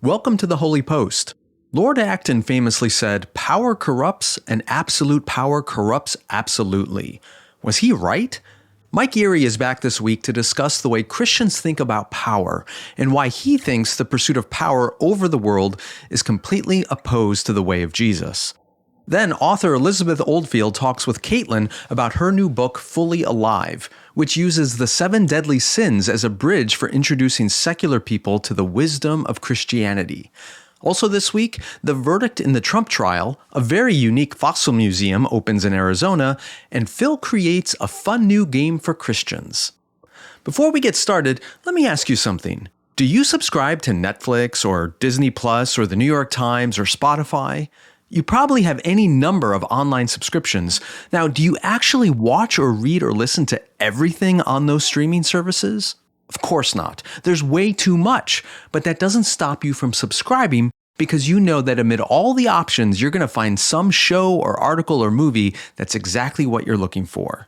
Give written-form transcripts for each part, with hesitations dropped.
Welcome to the Holy Post. Lord Acton famously said, "Power corrupts, and absolute power corrupts absolutely." Was he right? Mike Erre is back this week to discuss the way Christians think about power and why he thinks the pursuit of power over the world is completely opposed to the way of Jesus. Then author Elizabeth Oldfield talks with Kaitlyn about her new book, Fully Alive, which uses the 7 deadly sins as a bridge for introducing secular people to the wisdom of Christianity. Also this week, the verdict in the Trump trial, a very unique fossil museum opens in Arizona, and Phil creates a fun new game for Christians. Before we get started, let me ask you something. Do you subscribe to Netflix or Disney Plus or the New York Times or Spotify? You probably have any number of online subscriptions. Now, do you actually watch or read or listen to everything on those streaming services? Of course not. There's way too much, but that doesn't stop you from subscribing because you know that amid all the options, you're going to find some show or article or movie that's exactly what you're looking for.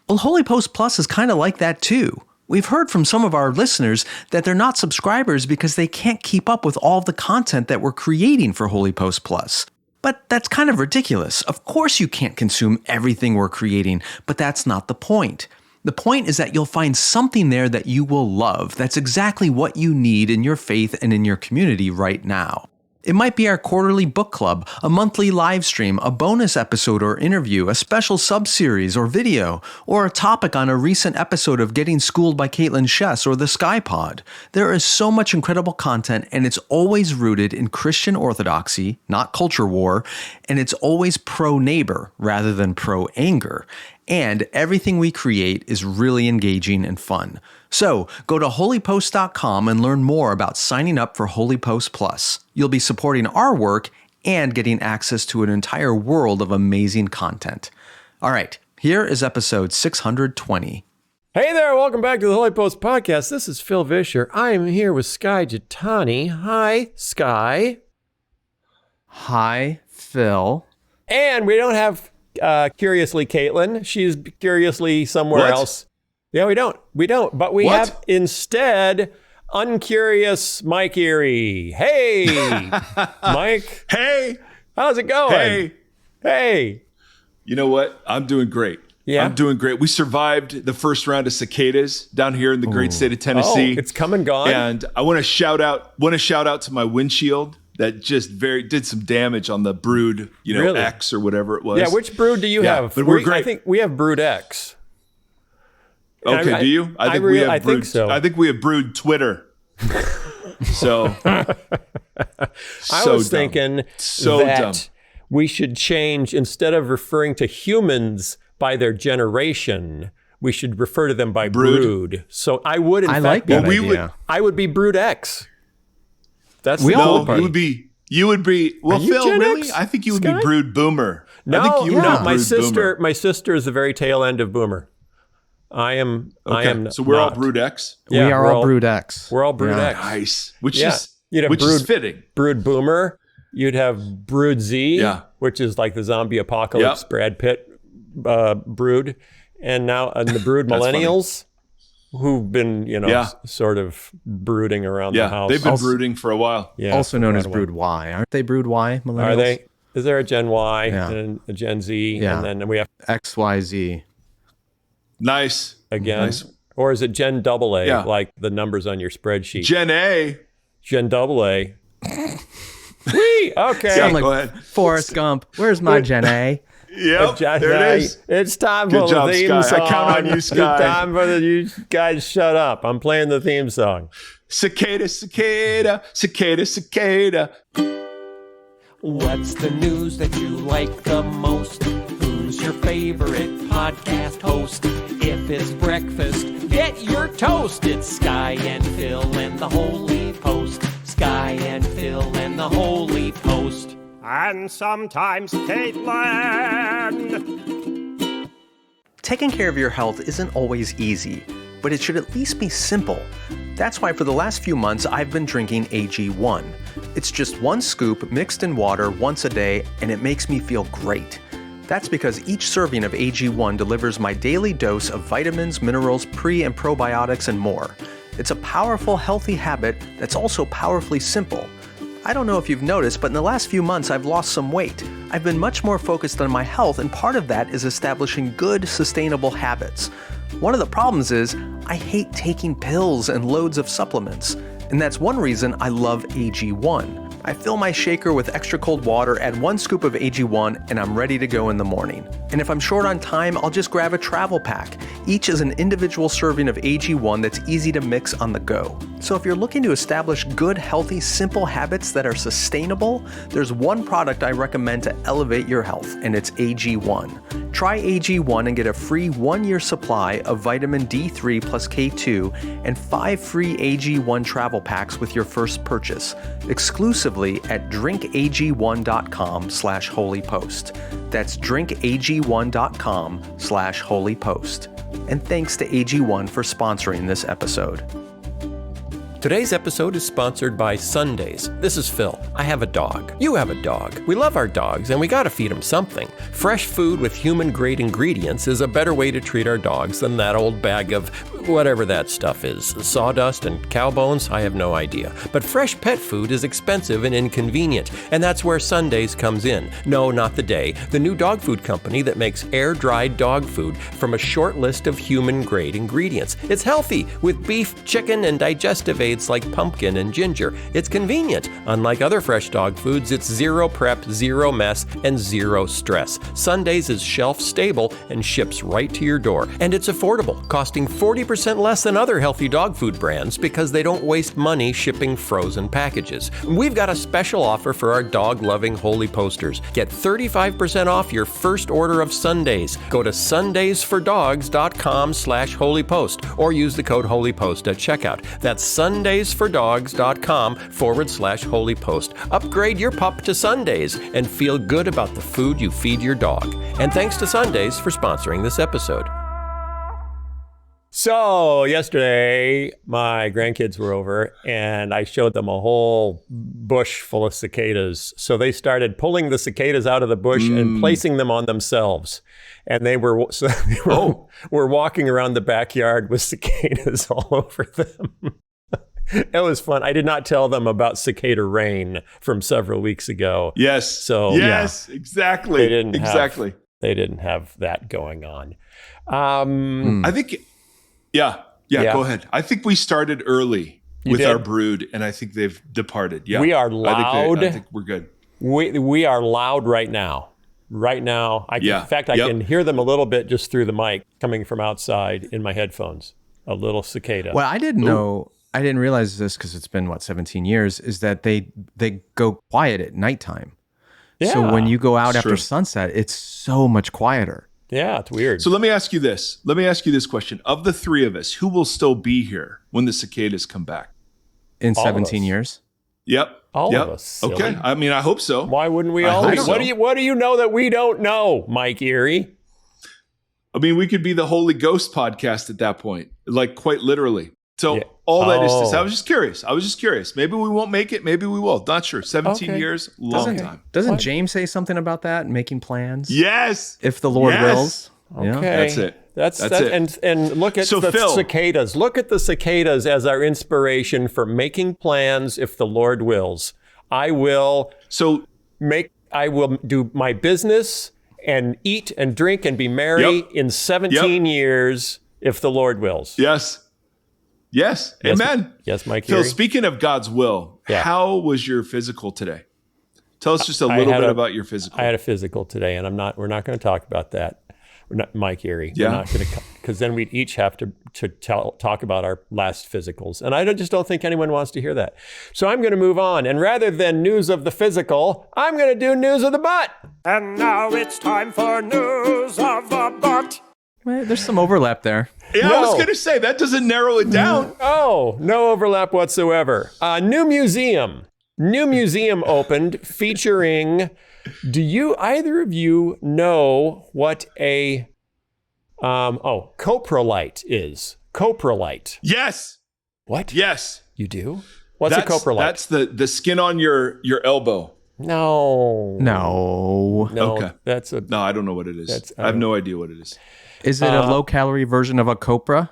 Well, HOLYPOST Plus is kind of like that too. We've heard from some of our listeners that they're not subscribers because they can't keep up with all the content that we're creating for HOLYPOST Plus. But that's kind of ridiculous. Of course you can't consume everything we're creating, but that's not the point. The point is that you'll find something there that you will love. That's exactly what you need in your faith and in your community right now. It might be our quarterly book club, a monthly live stream, a bonus episode or interview, a special sub-series or video, or a topic on a recent episode of Getting Schooled by Kaitlyn Chess or the Sky Pod. There is so much incredible content, and it's always rooted in Christian orthodoxy, not culture war, and it's always pro-neighbor rather than pro-anger. And everything we create is really engaging and fun. So go to holypost.com and learn more about signing up for HOLYPOST Plus. You'll be supporting our work and getting access to an entire world of amazing content. All right, here is episode 620. Hey there, welcome back to the HOLYPOST podcast. This is Phil Vischer. I am here with Sky Jitani. Hi, Sky. Hi, Phil. And we don't have curiously Kaitlyn. She's curiously somewhere else. Yeah, we don't. But we have instead uncurious Mike Erre. Hey, Mike. Hey. How's it going? Hey. You know what? I'm doing great. Yeah. I'm doing great. We survived the first round of cicadas down here in the great state of Tennessee. Oh, it's come and gone. And I want to shout out to my windshield that just did some damage on the Brood, Really? X or whatever it was. Yeah, which Brood do you have? But we're great. I think we have Brood X. Okay, do you? I think so. I think we have Brood Twitter. So I was thinking that we should change, instead of referring to humans by their generation, we should refer to them by brood. So I would, in fact, like that idea. I would be Brood X. That's we the all cool part. You would be. Well, you Phil, Gen really? X, I think you would Sky? be Brood Boomer. No, I think you would be Brood my sister is the very tail end of Boomer. I am. Okay. I am. So we're not. all Brood X. Yeah, we are all Brood X. We're all Brood X. Nice. Which You'd have is fitting. Brood Boomer. You'd have Brood Z, which is like the zombie apocalypse Brad Pitt brood, and the Brood Millennials, who've been sort of brooding around the house. They've been brooding for a while. Yeah, also known as Brood Y. Aren't they Brood Y millennials? Are they? Is there a Gen Y and a Gen Z, and then we have XYZ? Nice. Again. Nice. Or is it Gen AA, like the numbers on your spreadsheet? Gen A. Gen AA. Whee! Okay. Sound like go ahead. Forrest Gump. Where's my Gen A? Yep, there it is. It's time Good for job, the theme Sky. song. I count on you, Sky. It's time for you guys shut up. I'm playing the theme song. Cicada, cicada, cicada, cicada. What's the news that you like the most? Who's your favorite podcast host? If it's breakfast, get your toast. It's Sky and Phil and the Holy Post. Sky and Phil and the Holy Post. And sometimes Kaitlyn. Taking care of your health isn't always easy, but it should at least be simple. That's why for the last few months I've been drinking AG1. It's just 1 scoop mixed in water once a day, and it makes me feel great. That's because each serving of AG1 delivers my daily dose of vitamins, minerals, pre- and probiotics, and more. It's a powerful, healthy habit that's also powerfully simple. I don't know if you've noticed, but in the last few months I've lost some weight. I've been much more focused on my health, and part of that is establishing good, sustainable habits. One of the problems is I hate taking pills and loads of supplements, and that's one reason I love AG1. I fill my shaker with extra cold water, add 1 scoop of AG1, and I'm ready to go in the morning. And if I'm short on time, I'll just grab a travel pack. Each is an individual serving of AG1 that's easy to mix on the go. So if you're looking to establish good, healthy, simple habits that are sustainable, there's one product I recommend to elevate your health, and it's AG1. Try AG1 and get a free 1-year supply of vitamin D3 plus K2 and 5 free AG1 travel packs with your first purchase, exclusively at drinkag1.com/holypost. That's drinkag1.com/holypost. And thanks to AG1 for sponsoring this episode. Today's episode is sponsored by Sundays. This is Phil. I have a dog. You have a dog. We love our dogs, and we gotta feed them something. Fresh food with human-grade ingredients is a better way to treat our dogs than that old bag of whatever that stuff is. Sawdust and cow bones? I have no idea. But fresh pet food is expensive and inconvenient, and that's where Sundays comes in. No, not the day. The new dog food company that makes air-dried dog food from a short list of human-grade ingredients. It's healthy, with beef, chicken, and digestive aids like pumpkin and ginger. It's convenient. Unlike other fresh dog foods, it's zero prep, zero mess, and zero stress. Sundays is shelf stable and ships right to your door. And it's affordable, costing 40% less than other healthy dog food brands because they don't waste money shipping frozen packages. We've got a special offer for our dog-loving Holy Posters. Get 35% off your first order of Sundays. Go to sundaysfordogs.com/holypost or use the code HOLYPOST at checkout. That's sundaysfordogs.com/holypost. Upgrade your pup to Sundays and feel good about the food you feed your dog. And thanks to Sundays for sponsoring this episode. So yesterday, my grandkids were over and I showed them a whole bush full of cicadas. So they started pulling the cicadas out of the bush and placing them on themselves. And they were walking around the backyard with cicadas all over them. It was fun. I did not tell them about cicada rain from several weeks ago. Yes. So yes, exactly. They didn't have that going on. I think, go ahead. I think we started early with our brood, and I think they've departed. Yeah, we are loud. I think we're good. We are loud right now. Right now, in fact, I can hear them a little bit just through the mic coming from outside in my headphones. A little cicada. Well, I didn't know. I didn't realize this because it's been 17 years. Is that they go quiet at nighttime? Yeah. So when you go out after sunset, it's so much quieter. Yeah, it's weird. So let me ask you this. Let me ask you this question. Of the three of us, who will still be here when the cicadas come back? In 17 years? Yep. All of us. Silly. Okay. I mean, I hope so. Why wouldn't we all be? So. What do you know that we don't know, Mike Erre? I mean, we could be the Holy Ghost podcast at that point, like quite literally. So all that is to say, I was just curious. Maybe we won't make it. Maybe we will. Not sure. 17 years, long time. Doesn't James say something about that? Making plans? Yes. If the Lord wills. Okay. Yeah. That's it. That's it. And look at the cicadas. Look at the cicadas as our inspiration for making plans if the Lord wills. I will do my business and eat and drink and be merry in 17 years if the Lord wills. Yes. Amen. Yes, Mike. Phil, speaking of God's will, how was your physical today? Tell us just a little bit about your physical. I had a physical today, and we're not going to talk about that. We're not, Mike Erre. Yeah. We're not going to, because then we'd each have to talk about our last physicals. And I just don't think anyone wants to hear that. So I'm going to move on. And rather than news of the physical, I'm going to do news of the butt. And now it's time for news of the butt. Well, there's some overlap there. Yeah, I was going to say, that doesn't narrow it down. Oh, no overlap whatsoever. New museum opened featuring, do either of you know what a coprolite is? Coprolite. Yes. What? Yes. You do? What's a coprolite? That's the skin on your elbow. No. Okay. No, I don't know what it is. I have no idea what it is. Is it a low-calorie version of a copra?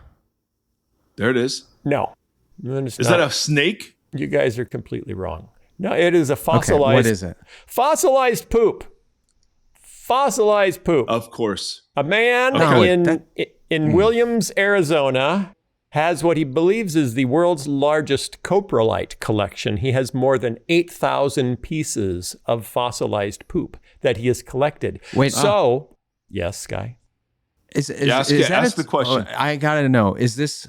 There it is. No. Is that a snake? You guys are completely wrong. No, it is a fossilized. Okay, what is it? Fossilized poop. Fossilized poop. Of course. A man in Williams, Arizona, has what he believes is the world's largest coprolite collection. He has more than 8,000 pieces of fossilized poop that he has collected. Wait, yes, Sky? Ask the question. I got to know, is this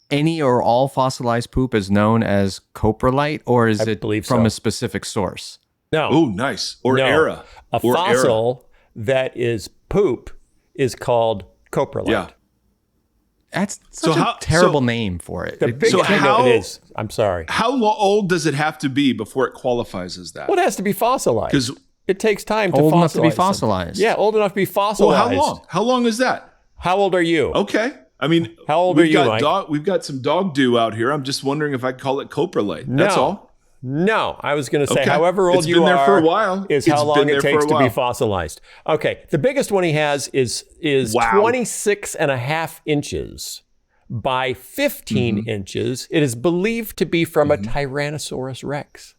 any or all fossilized poop is known as coprolite, or is it from a specific source? No. Oh, nice. Or Erre. A fossil that is poop is called coprolite. Yeah. That's such a terrible name for it. The big thing of it is, I'm sorry. How old does it have to be before it qualifies as that? Well, it has to be fossilized. Because it takes time to old fossilize enough to be fossilized. Yeah, old enough to be fossilized. Well, how long? How long is that? How old are you? Okay. I mean, how old are you, Mike? We've got some dog dew out here. I'm just wondering if I call it coprolite. That's all. No, I was going to say, however old you are, there for a while. Is how long it takes to be fossilized. Okay, the biggest one he has is 26 and a half inches by 15 inches. It is believed to be from a Tyrannosaurus Rex.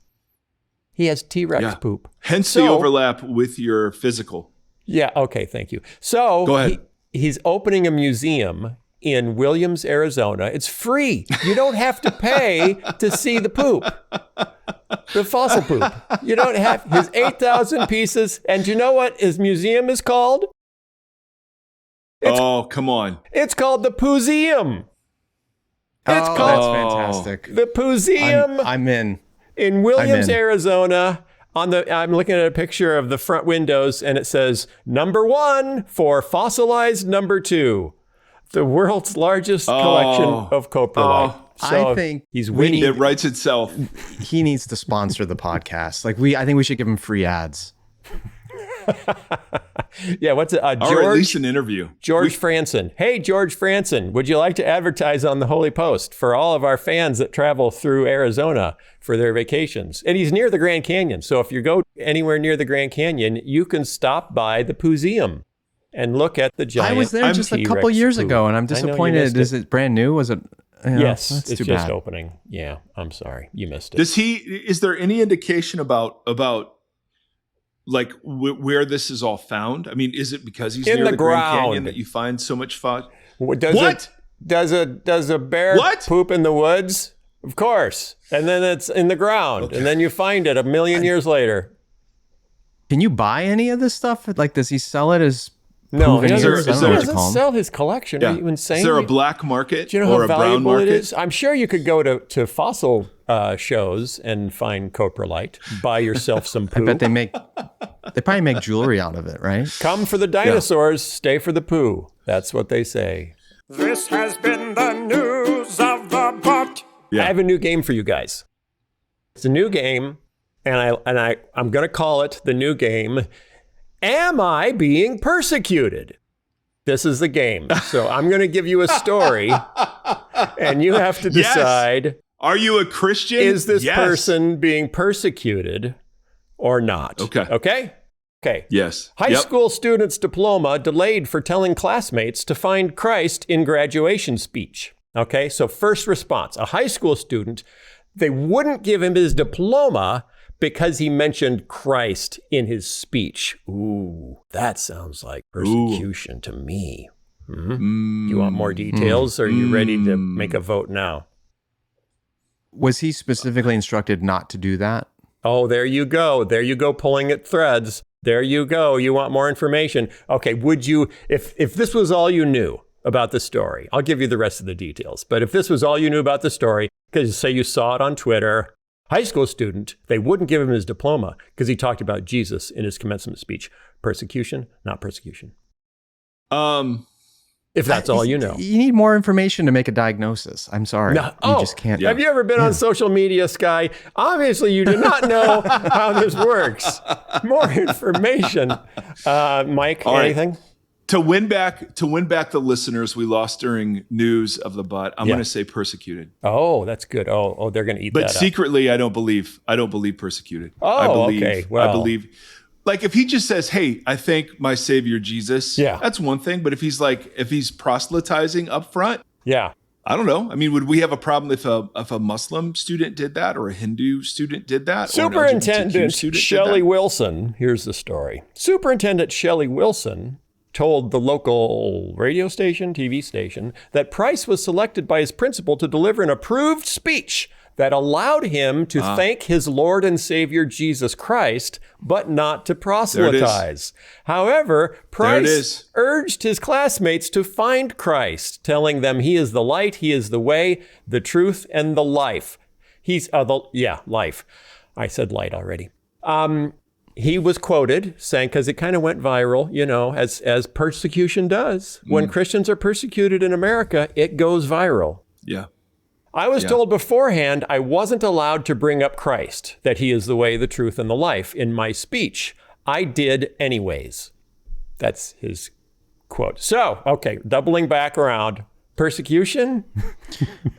He has T-Rex poop. Hence the overlap with your physical. Yeah, okay, thank you. So go ahead. He's opening a museum in Williams, Arizona. It's free. You don't have to pay to see the poop, the fossil poop. You don't have his 8,000 pieces. And do you know what his museum is called? Come on. It's called the Pooseum. That's fantastic. The Pooseum. I'm in. In Williams, Arizona. I'm looking at a picture of the front windows, and it says number 1 for fossilized number 2. The world's largest collection of coprolite. So I think he's winning. It writes itself. He needs to sponsor the podcast. I think we should give him free ads. Yeah, what's it? Or at least an interview. George Franson. Hey, George Franson, would you like to advertise on the Holy Post for all of our fans that travel through Arizona for their vacations? And he's near the Grand Canyon. So if you go anywhere near the Grand Canyon, you can stop by the Pooseum and look at the giant. I was there just a couple years ago, and I'm disappointed. Is it brand new? Was it? Yes, that's it's too just bad. opening. Yeah, I'm sorry. You missed it. Is there any indication about like where this is all found? I mean, is it because he's near the Grand Canyon that you find so much fun? Does a bear poop in the woods? Of course. And then it's in the ground, and then you find it a million years later. Can you buy any of this stuff? Like, does he sell it as? No, he doesn't sell his collection. Are you insane? Is there a black market? Do you know or how a brown valuable market? it is? I'm sure you could go to fossil shows and find coprolite. Buy yourself some poo. I bet they probably make jewelry out of it, right? Come for the dinosaurs, stay for the poo. That's what they say. This has been the news of the butt. I have a new game for you guys. It's a new game, and I'm going to call it the new game. Am I being persecuted? This is the game. So I'm going to give you a story, and you have to decide. Yes. Are you a Christian? Is this person being persecuted or not? Okay. Yes. High school student's diploma delayed for telling classmates to find Christ in graduation speech. Okay, so first response, a high school student, they wouldn't give him his diploma because he mentioned Christ in his speech. Ooh, that sounds like persecution to me. Do you want more details, or are you ready to make a vote now? Was he specifically instructed not to do that? Oh, there you go. There you go, pulling at threads. There you go. You want more information. Okay, would you, if this was all you knew about the story, I'll give you the rest of the details. But if this was all you knew about the story, because say you saw it on Twitter, high school student, they wouldn't give him his diploma because he talked about Jesus in his commencement speech. Persecution, not persecution. If that's all you know. You need more information to make a diagnosis. I'm sorry. You just can't. Have you ever been on social media, Sky? Obviously, you do not know how this works. More information. Mike, anything? To win back the listeners we lost during news of the butt, I'm going to say persecuted. Oh, that's good. Oh, they're going to eat that up. But secretly, I don't believe persecuted. Okay. Well, I believe, like, if he just says, "Hey, I thank my Savior Jesus," that's one thing. But if he's proselytizing up front, I don't know. I mean, would we have a problem if a Muslim student did that, or a Hindu student did that? Superintendent Shelley Wilson, here's the story. Superintendent Shelley Wilson told the local radio station, TV station, that Price was selected by his principal to deliver an approved speech that allowed him to thank his Lord and Savior Jesus Christ, but not to proselytize. However, Price urged his classmates to find Christ, telling them he is the light, he is the way, the truth, and the life. He's life. I said light already. He was quoted saying, because it kind of went viral, as persecution does. When Christians are persecuted in America, it goes viral. Yeah. I was told beforehand I wasn't allowed to bring up Christ, that he is the way, the truth, and the life in my speech. I did anyways. That's his quote. So, okay, doubling back around. Persecution?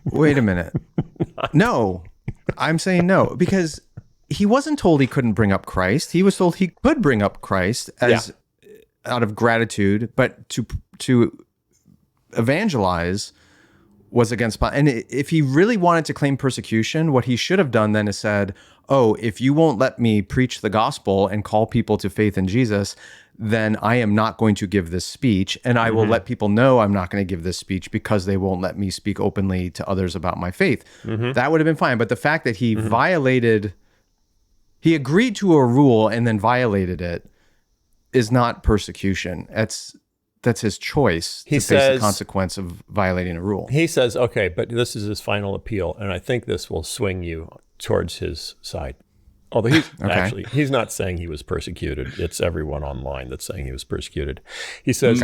Wait a minute. No, I'm saying no, because he wasn't told he couldn't bring up Christ. He was told he could bring up Christ as out of gratitude, but to evangelize was against. And if he really wanted to claim persecution, what he should have done then is said, oh, if you won't let me preach the gospel and call people to faith in Jesus, then I am not going to give this speech. And I will let people know I'm not going to give this speech because they won't let me speak openly to others about my faith. That would have been fine. But the fact that he he agreed to a rule and then violated it is not persecution. That's his choice to face the consequence of violating a rule. He says, okay, but this is his final appeal, and I think this will swing you towards his side. Although he's not saying he was persecuted. It's everyone online that's saying he was persecuted. He says,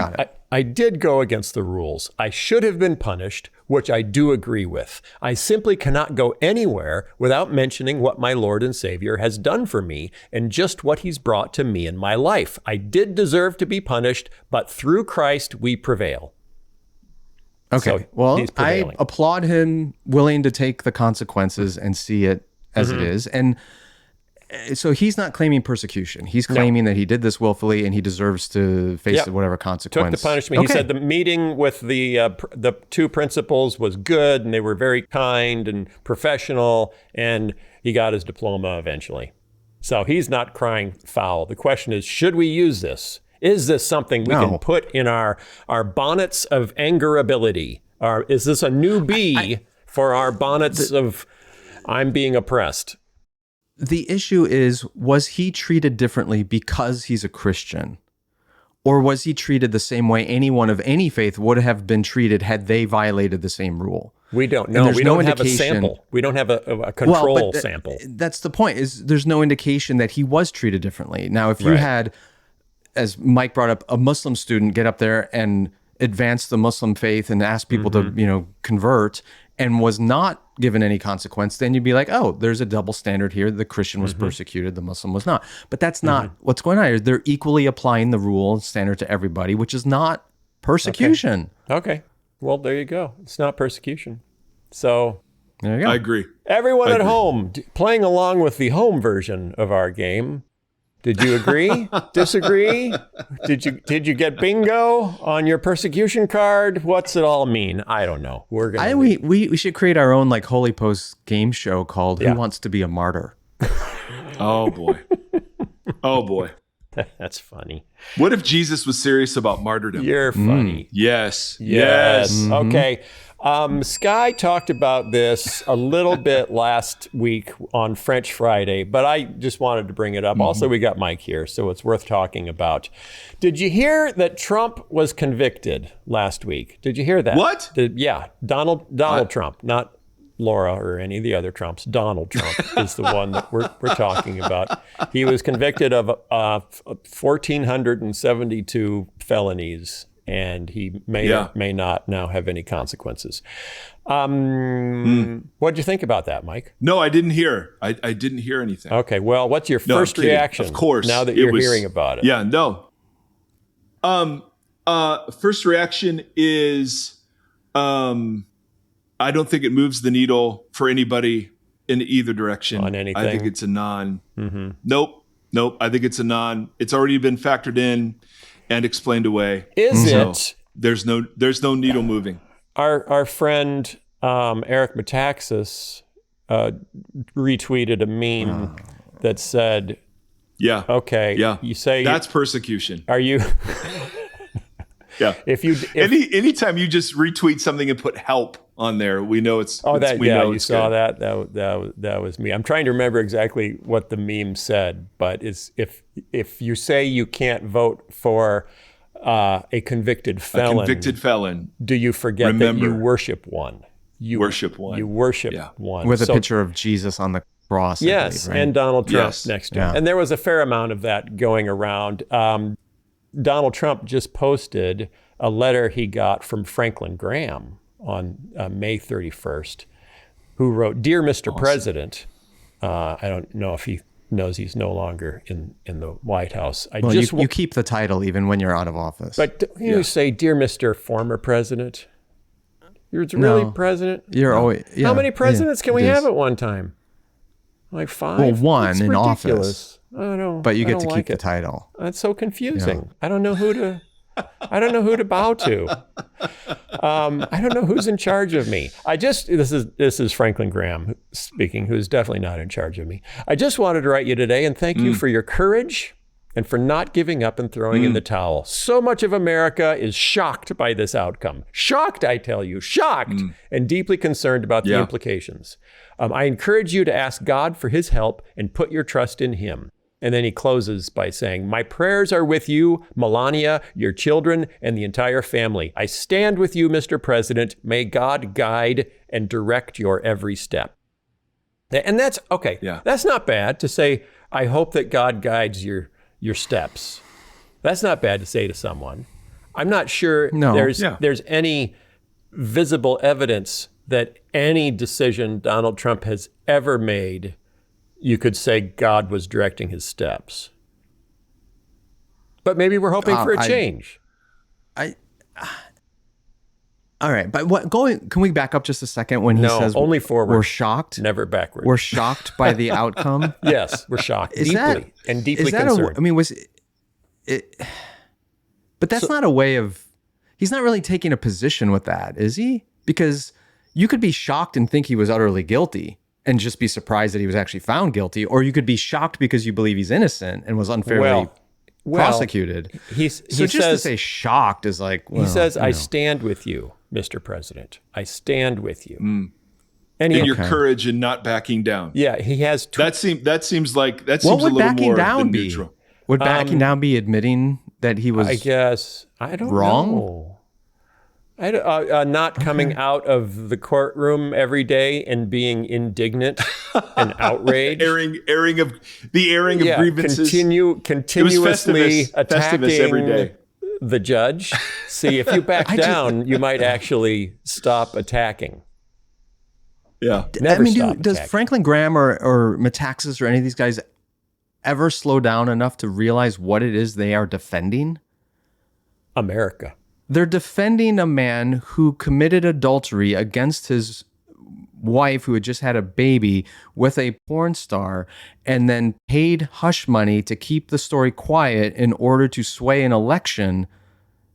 I did go against the rules. I should have been punished, which I do agree with. I simply cannot go anywhere without mentioning what my Lord and Savior has done for me and just what he's brought to me in my life. I did deserve to be punished, but through Christ we prevail. Okay, so well, I applaud him willing to take the consequences and see it as it is. And so he's not claiming persecution. He's claiming that he did this willfully and he deserves to face whatever consequence. Took the punishment. He said the meeting with the two principals was good and they were very kind and professional, and he got his diploma eventually. So he's not crying foul. The question is, should we use this? Is this something we can put in our bonnets of angerability? Or is this a new bee for our bonnets of I'm being oppressed? The issue is, was he treated differently because he's a Christian? Or was he treated the same way anyone of any faith would have been treated had they violated the same rule? We don't know. We don't have a sample. We don't have a control sample. That's the point, is there's no indication that he was treated differently. Now, if you had, as Mike brought up, a Muslim student get up there and advance the Muslim faith and ask people to, convert, and was not given any consequence, then you'd be like, oh, there's a double standard here. The Christian was persecuted, the Muslim was not. But that's not what's going on here. They're equally applying the rule and standard to everybody, which is not persecution. Okay. Well, there you go. It's not persecution. So there you go. I agree. Everyone at home playing along with the home version of our game. Did you agree? Disagree? Did you get bingo on your persecution card? What's it all mean? I don't know. We should create our own HOLYPOST game show called Who Wants to Be a Martyr? Oh boy. Oh boy. That's funny. What if Jesus was serious about martyrdom? You're funny. Yes. Okay. Sky talked about this a little bit last week on French Friday, but I just wanted to bring it up. Also, we got Mike here, so it's worth talking about. Did you hear that Trump was convicted last week? Did you hear that? What? Donald Trump, not Laura or any of the other Trumps. Donald Trump is the one that we're talking about. He was convicted of 1,472 felonies, and he may or may not now have any consequences. What did you think about that, Mike? No, I didn't hear. I didn't hear anything. Okay, well, what's your first reaction? Of course, now that you're hearing about it. Yeah, no. First reaction is, I don't think it moves the needle for anybody in either direction. On anything? I think it's a non. Nope. I think it's a non. It's already been factored in and explained away. Is it? There's no needle moving. Our friend Eric Metaxas retweeted a meme that said, "Yeah, okay, yeah, you say that's persecution. Are you?" Yeah. Anytime you just retweet something and put "help" on there, we know it's. Oh, that you saw good. That was me. I'm trying to remember exactly what the meme said, but it's if you say you can't vote for a convicted felon, do you forget that you worship one? You worship one with a picture of Jesus on the cross. Yes, I believe, right? and Donald Trump next to him. And there was a fair amount of that going around. Donald Trump just posted a letter he got from Franklin Graham on May 31st, who wrote, "Dear Mr. President," I don't know if he knows he's no longer in the White House. You keep the title even when you're out of office. But you say, "Dear Mr. Former President," you're really president? You're always. Yeah, how many presidents can we have at one time? Like 5? Well, one in ridiculous. Office. I don't know. But you get to keep the title. That's so confusing. Yeah. I don't know who to bow to. I don't know who's in charge of me. This is Franklin Graham speaking, who's definitely not in charge of me. I just wanted to write you today and thank you for your courage and for not giving up and throwing in the towel. So much of America is shocked by this outcome. Shocked, I tell you, shocked, and deeply concerned about the implications. I encourage you to ask God for his help and put your trust in him. And then he closes by saying, "My prayers are with you, Melania, your children, and the entire family. I stand with you, Mr. President. May God guide and direct your every step." And that's okay. Yeah. That's not bad to say, "I hope that God guides your steps." That's not bad to say to someone. I'm not sure there's any visible evidence that any decision Donald Trump has ever made, you could say God was directing his steps. But maybe we're hoping for a change. All right, but can we back up just a second when he says only forward. We're shocked? Never backward. We're shocked by the outcome? Yes, we're shocked. Deeply concerned. But that's not a way of, he's not really taking a position with that, is he? Because you could be shocked and think he was utterly guilty and just be surprised that he was actually found guilty, or you could be shocked because you believe he's innocent and was unfairly prosecuted. To say shocked is like, he says, "I stand with you, Mr. President. I stand with you." And your courage in not backing down. Yeah, he has. That seems a little more than neutral. Would backing down be admitting that he was? I guess I don't wrong? know. Not coming out of the courtroom every day and being indignant and outraged, airing of grievances, continuously attacking every day. The judge. See, if you back down, you might actually stop attacking. Yeah, does Franklin Graham or Metaxas or any of these guys ever slow down enough to realize what it is they are defending? America. They're defending a man who committed adultery against his wife who had just had a baby with a porn star and then paid hush money to keep the story quiet in order to sway an election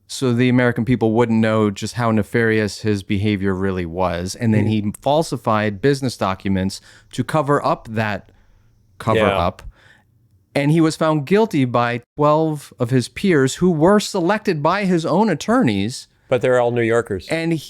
so the American people wouldn't know just how nefarious his behavior really was. And then he falsified business documents to cover up that cover-up. And he was found guilty by 12 of his peers who were selected by his own attorneys. But they're all New Yorkers. And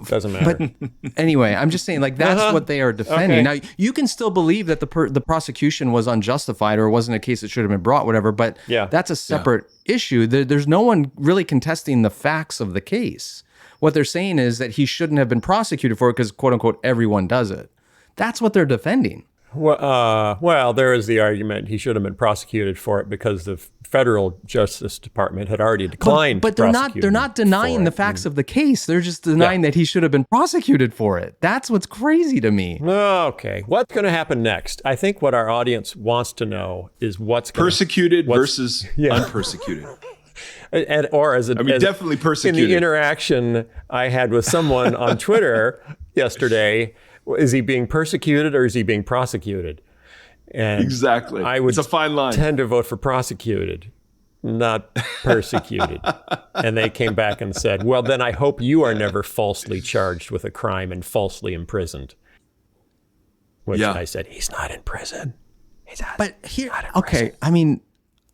doesn't matter. But anyway, I'm just saying, like, that's what they are defending. Okay. Now, you can still believe that the prosecution was unjustified or it wasn't a case that should have been brought, whatever, but that's a separate issue. There's no one really contesting the facts of the case. What they're saying is that he shouldn't have been prosecuted for it because, quote unquote, everyone does it. That's what they're defending. Well, there is the argument he should have been prosecuted for it because the federal Justice Department had already declined. But they're not denying the facts of the case. They're just denying that he should have been prosecuted for it. That's what's crazy to me. Okay, what's going to happen next? I think what our audience wants to know is persecuted versus unpersecuted. Definitely persecuted. In the interaction I had with someone on Twitter yesterday. Is he being persecuted or is he being prosecuted? And exactly. I would it's a fine line. Tend to vote for prosecuted. not persecuted. And they came back and said, well, then I hope you are never falsely charged with a crime and falsely imprisoned. Which I said, he's not in prison. But here, okay, I mean,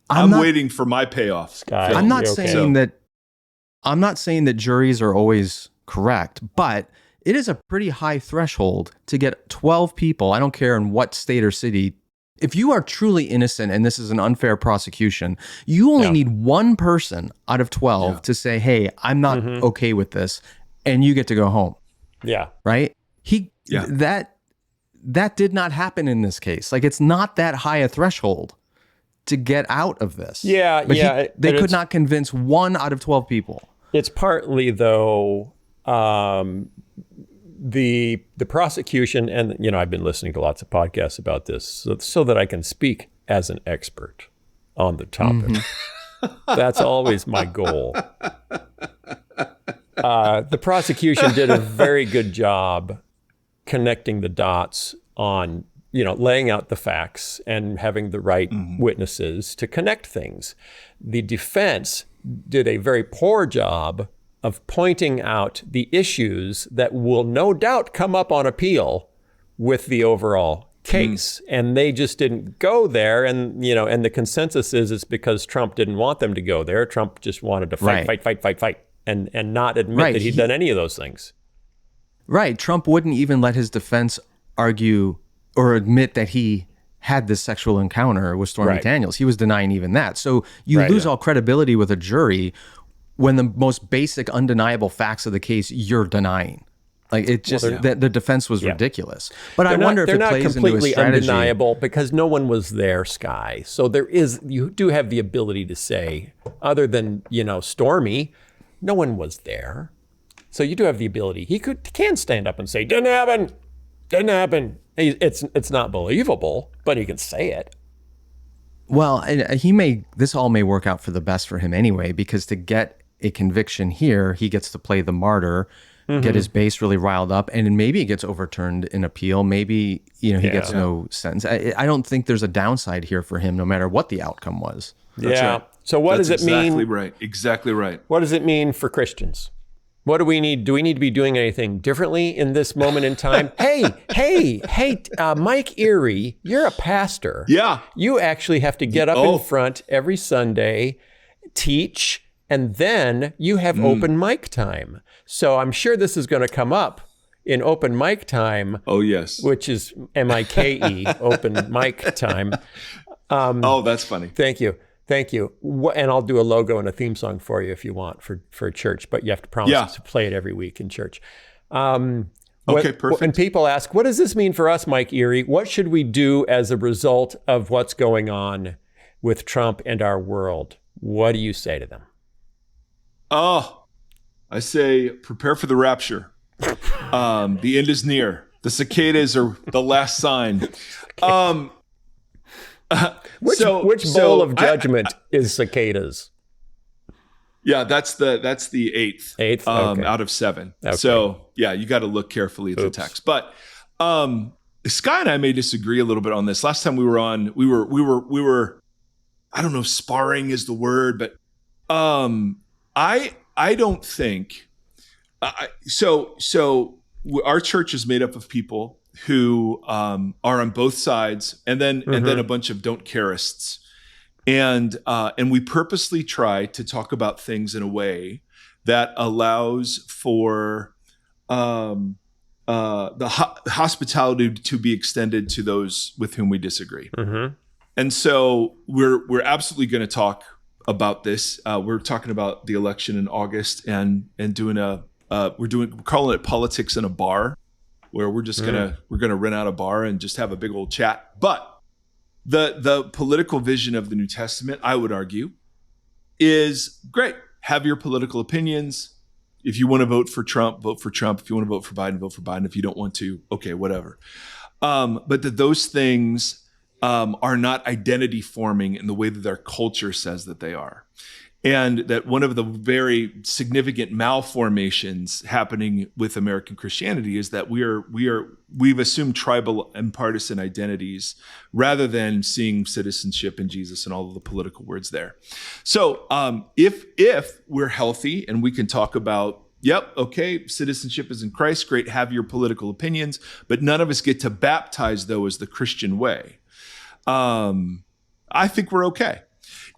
I'm waiting for my payoff. I'm not saying that juries are always correct, but it is a pretty high threshold to get 12 people, I don't care in what state or city. If you are truly innocent and this is an unfair prosecution, you only need one person out of 12 to say, hey, I'm not okay with this, and you get to go home. Yeah. Right? That did not happen in this case. Like, it's not that high a threshold to get out of this. Yeah, but they could not convince 1 out of 12 people. It's partly, though, the prosecution, and I've been listening to lots of podcasts about this so that I can speak as an expert on the topic. That's always my goal. The prosecution did a very good job connecting the dots on, laying out the facts and having the right witnesses to connect things. The defense did a very poor job of pointing out the issues that will no doubt come up on appeal with the overall case. And they just didn't go there. And, and the consensus is it's because Trump didn't want them to go there. Trump just wanted to fight, and not admit that he'd done any of those things. Right. Trump wouldn't even let his defense argue or admit that he had this sexual encounter with Stormy Daniels. He was denying even that. So you lose all credibility with a jury when the most basic, undeniable facts of the case you're denying. Like, it just, the defense was ridiculous. But I wonder if it plays into a strategy. They're not completely undeniable because no one was there, Sky. So you do have the ability to say, other than, Stormy, no one was there. So you do have the ability. He can stand up and say, didn't happen. It's not believable, but he can say it. Well, this all may work out for the best for him anyway, because to get a conviction here, he gets to play the martyr, get his base really riled up, and maybe it gets overturned in appeal. Maybe, he gets no sentence. I don't think there's a downside here for him, no matter what the outcome was. That's right. So what does it mean? Exactly right. What does it mean for Christians? What do we need? Do we need to be doing anything differently in this moment in time? Hey, Mike Erre, you're a pastor. Yeah. You actually have to get up in front every Sunday, teach, and then you have open mic time. So I'm sure this is going to come up in open mic time. Oh, yes. Which is MIKE, open mic time. That's funny. Thank you. And I'll do a logo and a theme song for you if you want for church, but you have to promise to play it every week in church. Okay, perfect. When people ask, what does this mean for us, Mike Erre? What should we do as a result of what's going on with Trump and our world? What do you say to them? Oh, I say prepare for the rapture. The end is near. The cicadas are the last sign. Which bowl of judgment is cicadas? Yeah, that's the eighth. Eighth, okay. Out of 7. Okay. So yeah, you got to look carefully at the text. But Sky and I may disagree a little bit on this. Last time we were on, we were. I don't know if sparring is the word, but I don't think. So our church is made up of people who are on both sides, and then a bunch of don't careists, and we purposely try to talk about things in a way that allows for the hospitality to be extended to those with whom we disagree. And so we're absolutely going to talk about this. We're talking about the election in August and doing we're calling it politics in a bar, where we're just gonna rent out a bar and just have a big old chat. But the political vision of the New Testament, I would argue, is great. Have your political opinions. If you want to vote for Trump, vote for Trump. If you want to vote for Biden. If you don't want to, okay, whatever. But those things are not identity forming in the way that their culture says that they are. And that one of the very significant malformations happening with American Christianity is that we've assumed tribal and partisan identities rather than seeing citizenship in Jesus and all of the political words there. So if we're healthy and we can talk about, yep, okay, citizenship is in Christ, great, have your political opinions, but none of us get to baptize, though, as the Christian way, I think we're okay.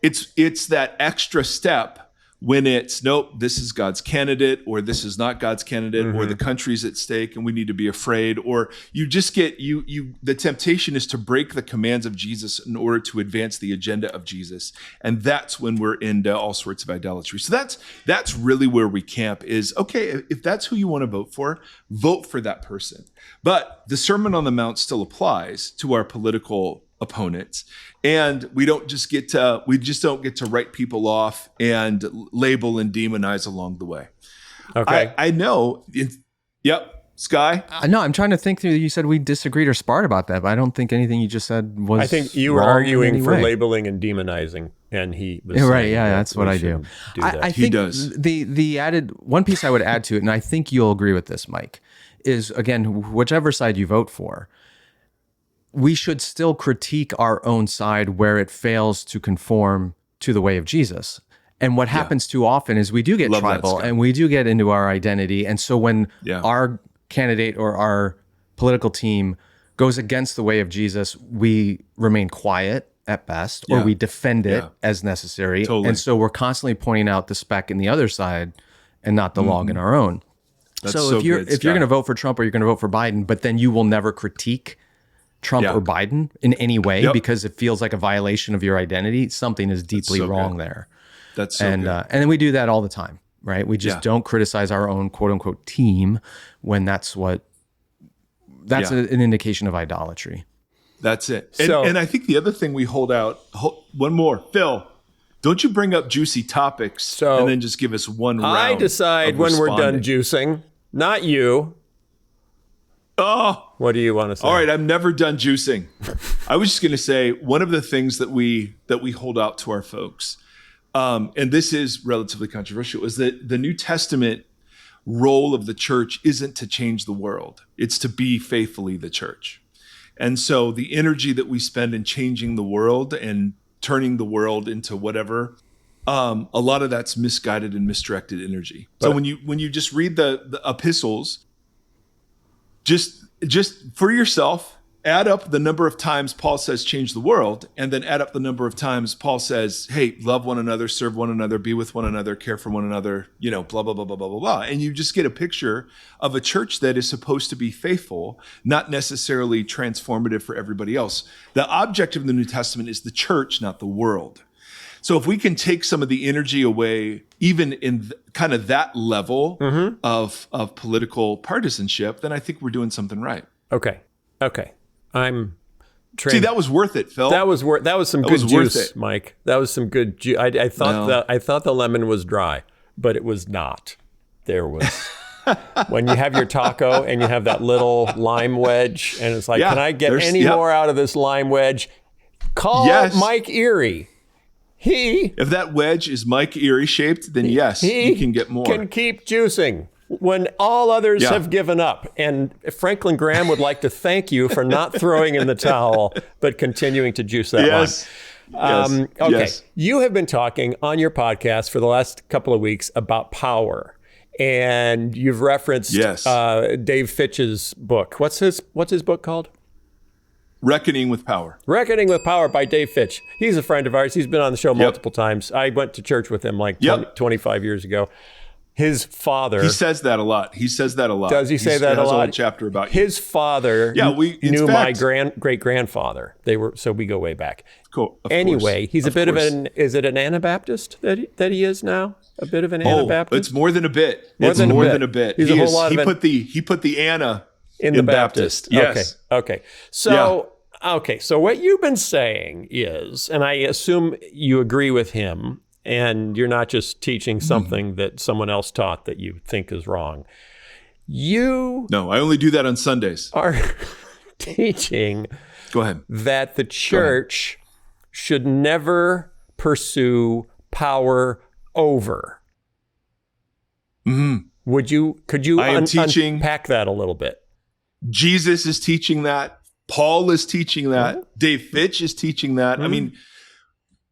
It's that extra step when it's, nope, this is God's candidate, or this is not God's candidate, or the country's at stake and we need to be afraid, or you just get, the temptation is to break the commands of Jesus in order to advance the agenda of Jesus. And that's when we're into all sorts of idolatry. So that's really where we camp is, okay, if that's who you want to vote for that person. But the Sermon on the Mount still applies to our political opponents, and we just don't get to write people off and label and demonize along the way. Okay, I know. Yep, Sky. No, I'm trying to think through. You said we disagreed or sparred about that, but I don't think anything you just said was. I think you were arguing for labeling and demonizing, and he was right. Yeah, that's what I do. I think he does. The added one piece I would add to it, and I think you'll agree with this, Mike, is again, whichever side you vote for, we should still critique our own side where it fails to conform to the way of Jesus. And what happens too often is we do get tribal and we do get into our identity. And so when our candidate or our political team goes against the way of Jesus, we remain quiet at best, or we defend it as necessary. Totally. And so we're constantly pointing out the speck in the other side and not the log in our own. So if you're going to vote for Trump or you're going to vote for Biden, but then you will never critique Trump or Biden in any way because it feels like a violation of your identity, something is deeply wrong there. That's so good. And then we do that all the time, right? We just don't criticize our own quote unquote team when that's an indication of idolatry. That's it. And I think the other thing we hold out, one more, Phil, don't you bring up juicy topics and then just give us one round. I decide when we're done juicing, not you. Oh, what do you want to say? All right, I'm never done juicing. I was just going to say one of the things that we hold out to our folks, and this is relatively controversial, is that the New Testament role of the church isn't to change the world; it's to be faithfully the church. And so the energy that we spend in changing the world and turning the world into whatever, a lot of that's misguided and misdirected energy. So when you just read the epistles. Just for yourself, add up the number of times Paul says change the world, and then add up the number of times Paul says, hey, love one another, serve one another, be with one another, care for one another, blah, blah, blah, blah, blah, blah, blah. And you just get a picture of a church that is supposed to be faithful, not necessarily transformative for everybody else. The object of the New Testament is the church, not the world. So if we can take some of the energy away, even in kind of that level of political partisanship, then I think we're doing something right. Okay. I'm trained. See, that was worth it, Phil. That was some good juice, Mike. That was some good juice. I thought the lemon was dry, but it was not. There was when you have your taco and you have that little lime wedge, and it's like, can I get any more out of this lime wedge? Call Mike Erre. If that wedge is Mike Erre shaped, then yes, you can get more. Can keep juicing when all others have given up. And Franklin Graham would like to thank you for not throwing in the towel, but continuing to juice that one. Okay. You have been talking on your podcast for the last couple of weeks about power. And you've referenced Dave Fitch's book. What's his book called? Reckoning with Power. Reckoning with Power by Dave Fitch. He's a friend of ours. He's been on the show multiple times. I went to church with him 25 years ago. His father... He says that a lot. Does he say that a lot? He has a whole chapter about his father knew my great-grandfather. So we go way back. Cool. Anyway, he's a bit of is it an Anabaptist that he is now? A bit of an Anabaptist? It's more than a bit. It's more than a bit. He's a whole lot of it. He put the Anna... in the Baptist. Yes. Okay. So what you've been saying is, and I assume you agree with him, and you're not just teaching something that someone else taught that you think is wrong. No, I only do that on Sundays. Are teaching Go ahead. That the church should never pursue power over. Mm-hmm. Could you teaching, unpack that a little bit? Jesus is teaching that. Paul is teaching that. Mm-hmm. Dave Fitch is teaching that. Mm-hmm.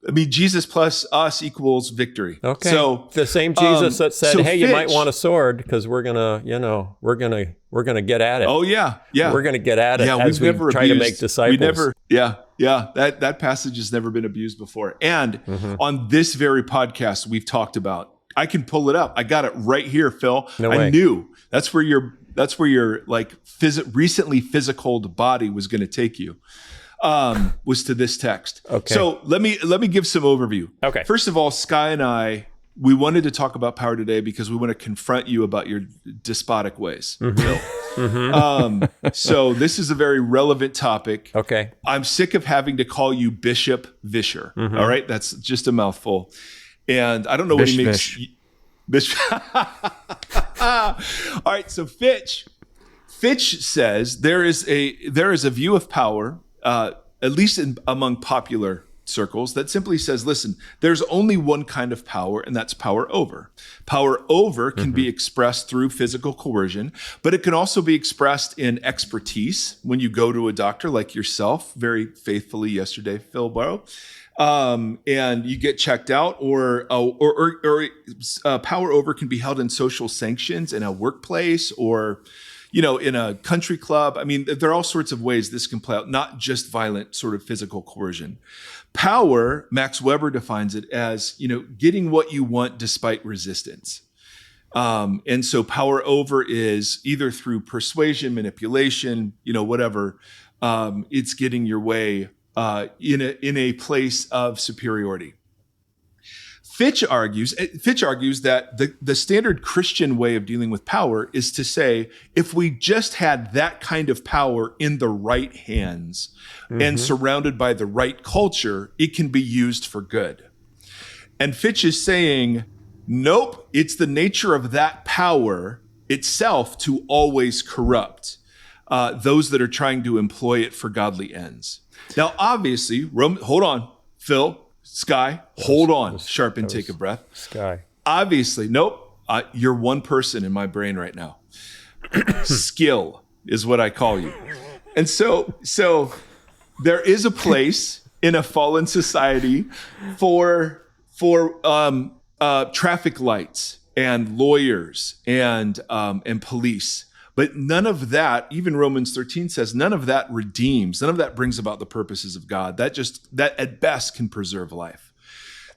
I mean, Jesus plus us equals victory. Okay. So the same Jesus that said, "Hey, Fitch, you might want a sword because we're gonna get at it." Oh yeah, yeah. We're gonna get at it as we try to make disciples. That passage has never been abused before. And on this very podcast, we've talked about. I can pull it up. I got it right here, Phil. No way. I knew that's where your like recently physical body was going to take you. Was to this text. Okay. So let me give some overview. Okay. First of all, Sky and I, we wanted to talk about power today because we want to confront you about your despotic ways. So this is a very relevant topic. Okay. I'm sick of having to call you Bishop Vischer. All right. That's just a mouthful. And I don't know what he makes. Bish. All right. So Fitch says there is a view of power, at least among popular circles, that simply says, listen, there's only one kind of power, and that's power over. Power over can be expressed through physical coercion, but it can also be expressed in expertise when you go to a doctor like yourself, very faithfully yesterday, Phil Barrow, and you get checked out, or power over can be held in social sanctions in a workplace or in a country club. I mean, there are all sorts of ways this can play out, not just violent sort of physical coercion. Power, Max Weber defines it as, getting what you want despite resistance. And so power over is either through persuasion, manipulation, whatever. It's getting your way in a place of superiority. Fitch argues that the standard Christian way of dealing with power is to say, if we just had that kind of power in the right hands and surrounded by the right culture, it can be used for good. And Fitch is saying, nope, it's the nature of that power itself to always corrupt those that are trying to employ it for godly ends. Now, obviously, hold on, Phil, Sky, hold on, sharp intake of breath. Sky. Obviously, nope, you're one person in my brain right now. Skill is what I call you. And so there is a place in a fallen society for traffic lights and lawyers and police. But none of that, even Romans 13 says, none of that redeems, none of that brings about the purposes of God. That at best can preserve life.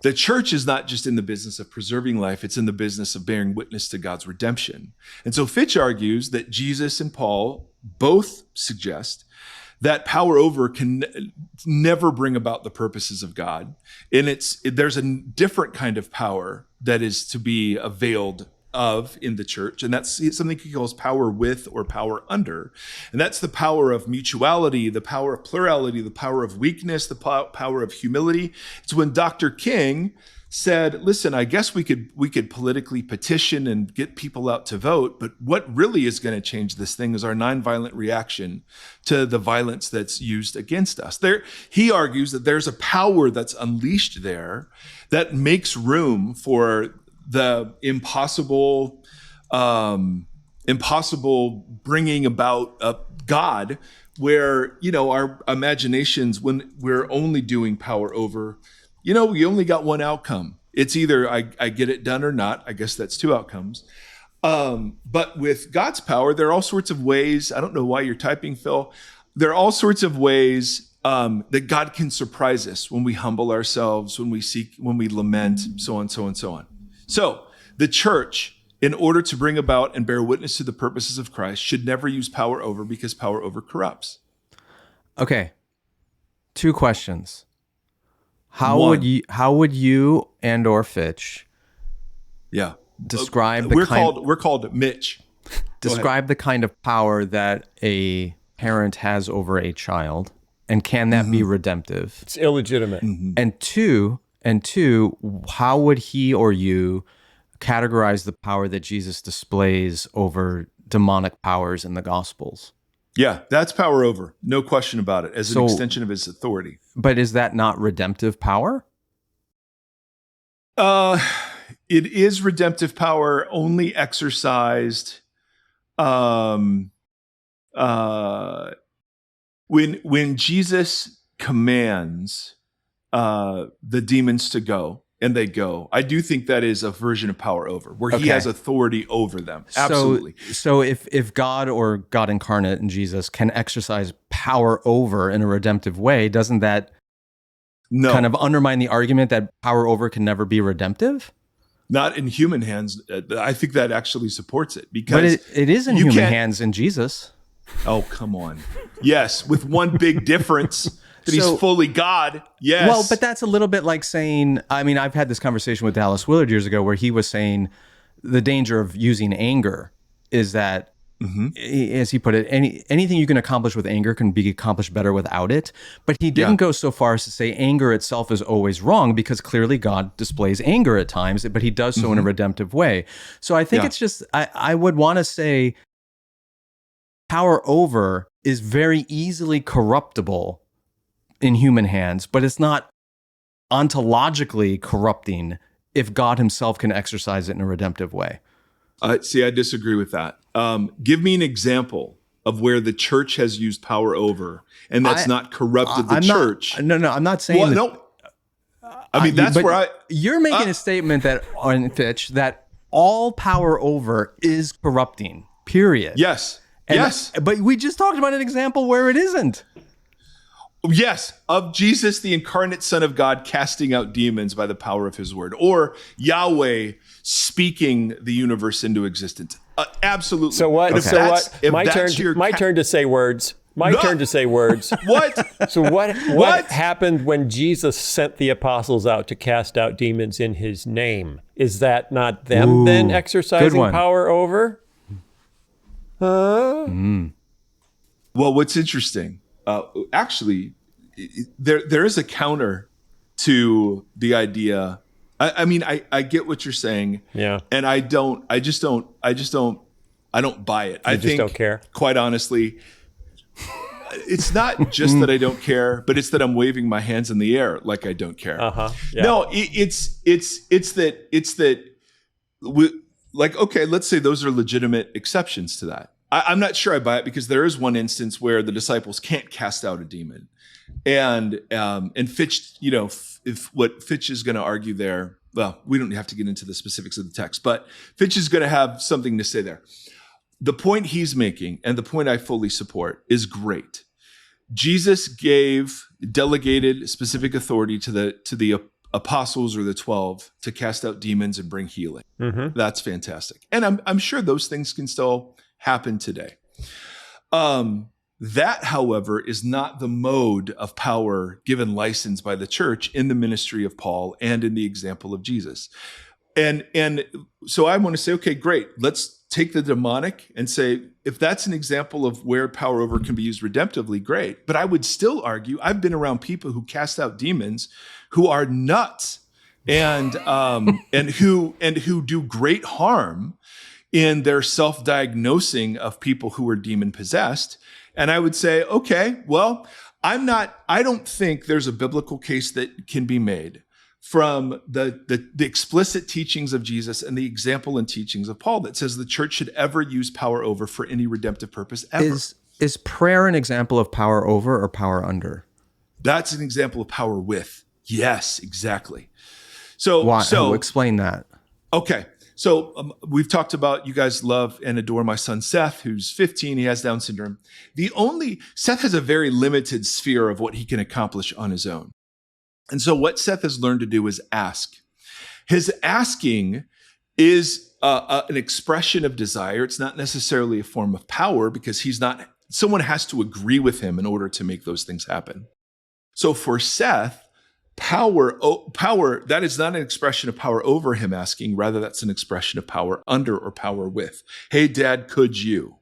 The church is not just in the business of preserving life, it's in the business of bearing witness to God's redemption. And so Fitch argues that Jesus and Paul both suggest that power over can never bring about the purposes of God. And there's a different kind of power that is to be availed of in the church, and that's something he calls power with or power under. And that's the power of mutuality, the power of plurality, the power of weakness, the power of humility. It's when Dr. King said, listen, I guess we could politically petition and get people out to vote, but what really is going to change this thing is our nonviolent reaction to the violence that's used against us. He argues that there's a power that's unleashed there that makes room for the impossible bringing about God, where, our imaginations, when we're only doing power over, we only got one outcome. It's either I get it done or not. I guess that's two outcomes. But with God's power, there are all sorts of ways. I don't know why you're typing, Phil. There are all sorts of ways that God can surprise us when we humble ourselves, when we seek, when we lament, so on, so on, so on. So the church, in order to bring about and bear witness to the purposes of Christ, should never use power over, because power over corrupts. Okay. 2 questions. How would you and or Fitch describe we're called Mitch. Describe the kind of power that a parent has over a child, and can that be redemptive? It's illegitimate. And two, how would he or you categorize the power that Jesus displays over demonic powers in the Gospels? Yeah, that's power over. No question about it, as an extension of his authority. But is that not redemptive power? it is redemptive power only exercised when Jesus commands the demons to go, and they go. I do think that is a version of power over, where he has authority over them. Absolutely. So if God or God incarnate in Jesus can exercise power over in a redemptive way, doesn't that kind of undermine the argument that power over can never be redemptive? Not in human hands. I think that actually supports it, because but it is in human hands in Jesus. Oh, come on. Yes, with one big difference. That he's fully God. Yes. Well, but that's a little bit like saying, I mean, I've had this conversation with Dallas Willard years ago where he was saying the danger of using anger is that, as he put it, anything you can accomplish with anger can be accomplished better without it. But he didn't go so far as to say anger itself is always wrong, because clearly God displays anger at times, but he does so in a redemptive way. So I think it's just, I would want to say power over is very easily corruptible in human hands, but it's not ontologically corrupting if God himself can exercise it in a redemptive way. See, I disagree with that. Give me an example of where the church has used power over, and that's not corrupted the church. No, I'm not saying no. I mean, that's where you're making a statement that on Fitch that all power over is corrupting. Period. Yes. Yes. But we just talked about an example where it isn't. Yes, of Jesus, the incarnate Son of God, casting out demons by the power of his word, or Yahweh speaking the universe into existence. Absolutely. So what? My turn to say words. Turn to say words. What? So what happened when Jesus sent the apostles out to cast out demons in his name? Is that not them then exercising power over? Huh? Well, what's interesting, actually, there is a counter to the idea. I mean, I get what you're saying. Yeah. And I don't buy it. I think, don't care. Quite honestly, it's not just that I don't care, but it's that I'm waving my hands in the air like I don't care. Yeah. No, it's that like, okay, let's say those are legitimate exceptions to that. I'm not sure I buy it, because there is one instance where the disciples can't cast out a demon, and Fitch, if what Fitch is going to argue there, well, we don't have to get into the specifics of the text, but Fitch is going to have something to say there. The point he's making, and the point I fully support, is great. Jesus delegated specific authority to the apostles, or the 12, to cast out demons and bring healing. That's fantastic, and I'm sure those things can still happen today. That, however, is not the mode of power given license by the church in the ministry of Paul and in the example of Jesus. And so I want to say, okay, great. Let's take the demonic and say, if that's an example of where power over can be used redemptively, great. But I would still argue, I've been around people who cast out demons who are nuts and who do great harm in their self-diagnosing of people who are demon-possessed. And I would say, okay, well, I don't think there's a biblical case that can be made from the explicit teachings of Jesus and the example and teachings of Paul that says the church should ever use power over for any redemptive purpose ever. Is prayer an example of power over or power under? That's an example of power with. Yes, exactly. So why? Explain that. Okay. So we've talked about, you guys love and adore my son Seth, who's 15. He has Down syndrome. Seth has a very limited sphere of what he can accomplish on his own. And so what Seth has learned to do is ask. His asking is an expression of desire. It's not necessarily a form of power, because someone has to agree with him in order to make those things happen. So for Seth, power, that is not an expression of power over him asking. Rather, that's an expression of power under or power with. Hey, Dad, could you?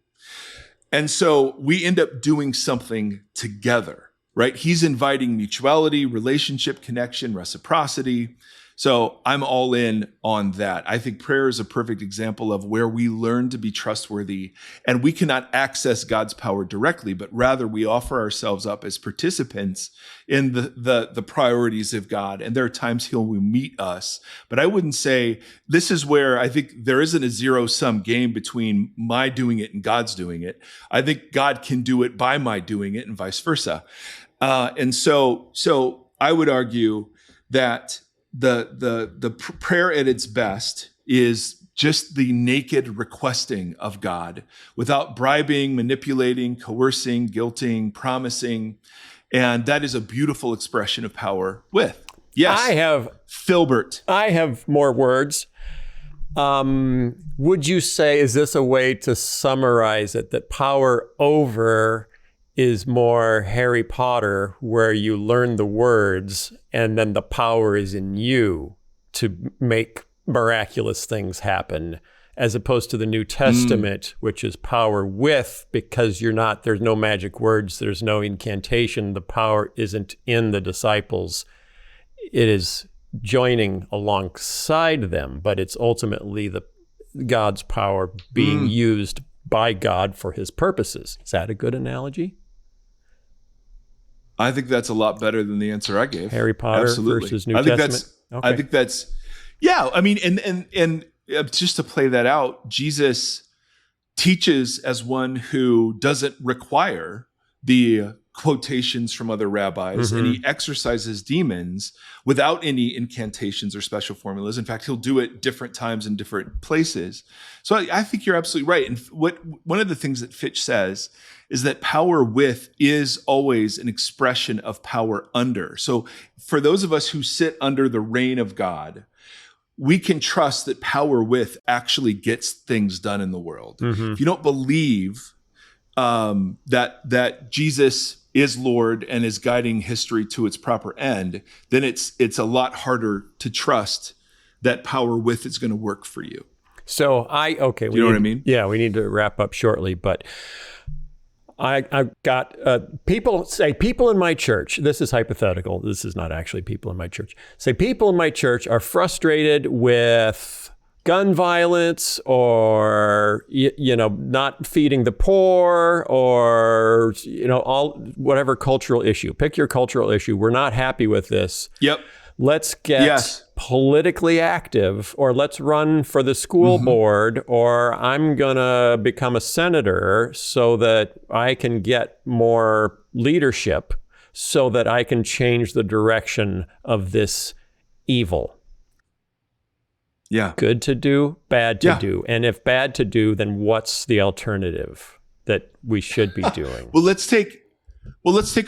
And so we end up doing something together, right? He's inviting mutuality, relationship, connection, reciprocity So I'm all in on that. I think prayer is a perfect example of where we learn to be trustworthy, and we cannot access God's power directly, but rather we offer ourselves up as participants in the priorities of God. And there are times He'll meet us. But I wouldn't say this is where I think there isn't a zero-sum game between my doing it and God's doing it. I think God can do it by my doing it and vice versa. And so I would argue that the prayer at its best is just the naked requesting of God without bribing, manipulating, coercing, guilting, promising. And that is a beautiful expression of power with. Yes. Filbert. I have more words. Would you say, is this a way to summarize it, that power over is more Harry Potter, where you learn the words and then the power is in you to make miraculous things happen, as opposed to the New Testament, which is power with, because there's no magic words, there's no incantation, the power isn't in the disciples. It is joining alongside them, but it's ultimately God's power being used by God for His purposes. Is that a good analogy? I think that's a lot better than the answer I gave. Harry Potter versus New Testament. I think that's, yeah. I mean, and just to play that out, Jesus teaches as one who doesn't require the quotations from other rabbis, and he exorcises demons without any incantations or special formulas. In fact, he'll do it different times in different places. So I think you're absolutely right. And one of the things that Fitch says is that power with is always an expression of power under. So for those of us who sit under the reign of God, we can trust that power with actually gets things done in the world. If you don't believe that Jesus is Lord and is guiding history to its proper end, then it's a lot harder to trust that power with is going to work for you. So you know what I mean? Yeah, we need to wrap up shortly, but I got people in my church, this is hypothetical, this is not actually people in my church, say people in my church are frustrated with gun violence or, not feeding the poor or, all whatever cultural issue. Pick your cultural issue. We're not happy with this. Yep. Let's get politically active, or let's run for the school board, or I'm going to become a senator so that I can get more leadership so that I can change the direction of this evil. Yeah. Good to do, bad to do. And if bad to do, then what's the alternative that we should be doing? Well, let's take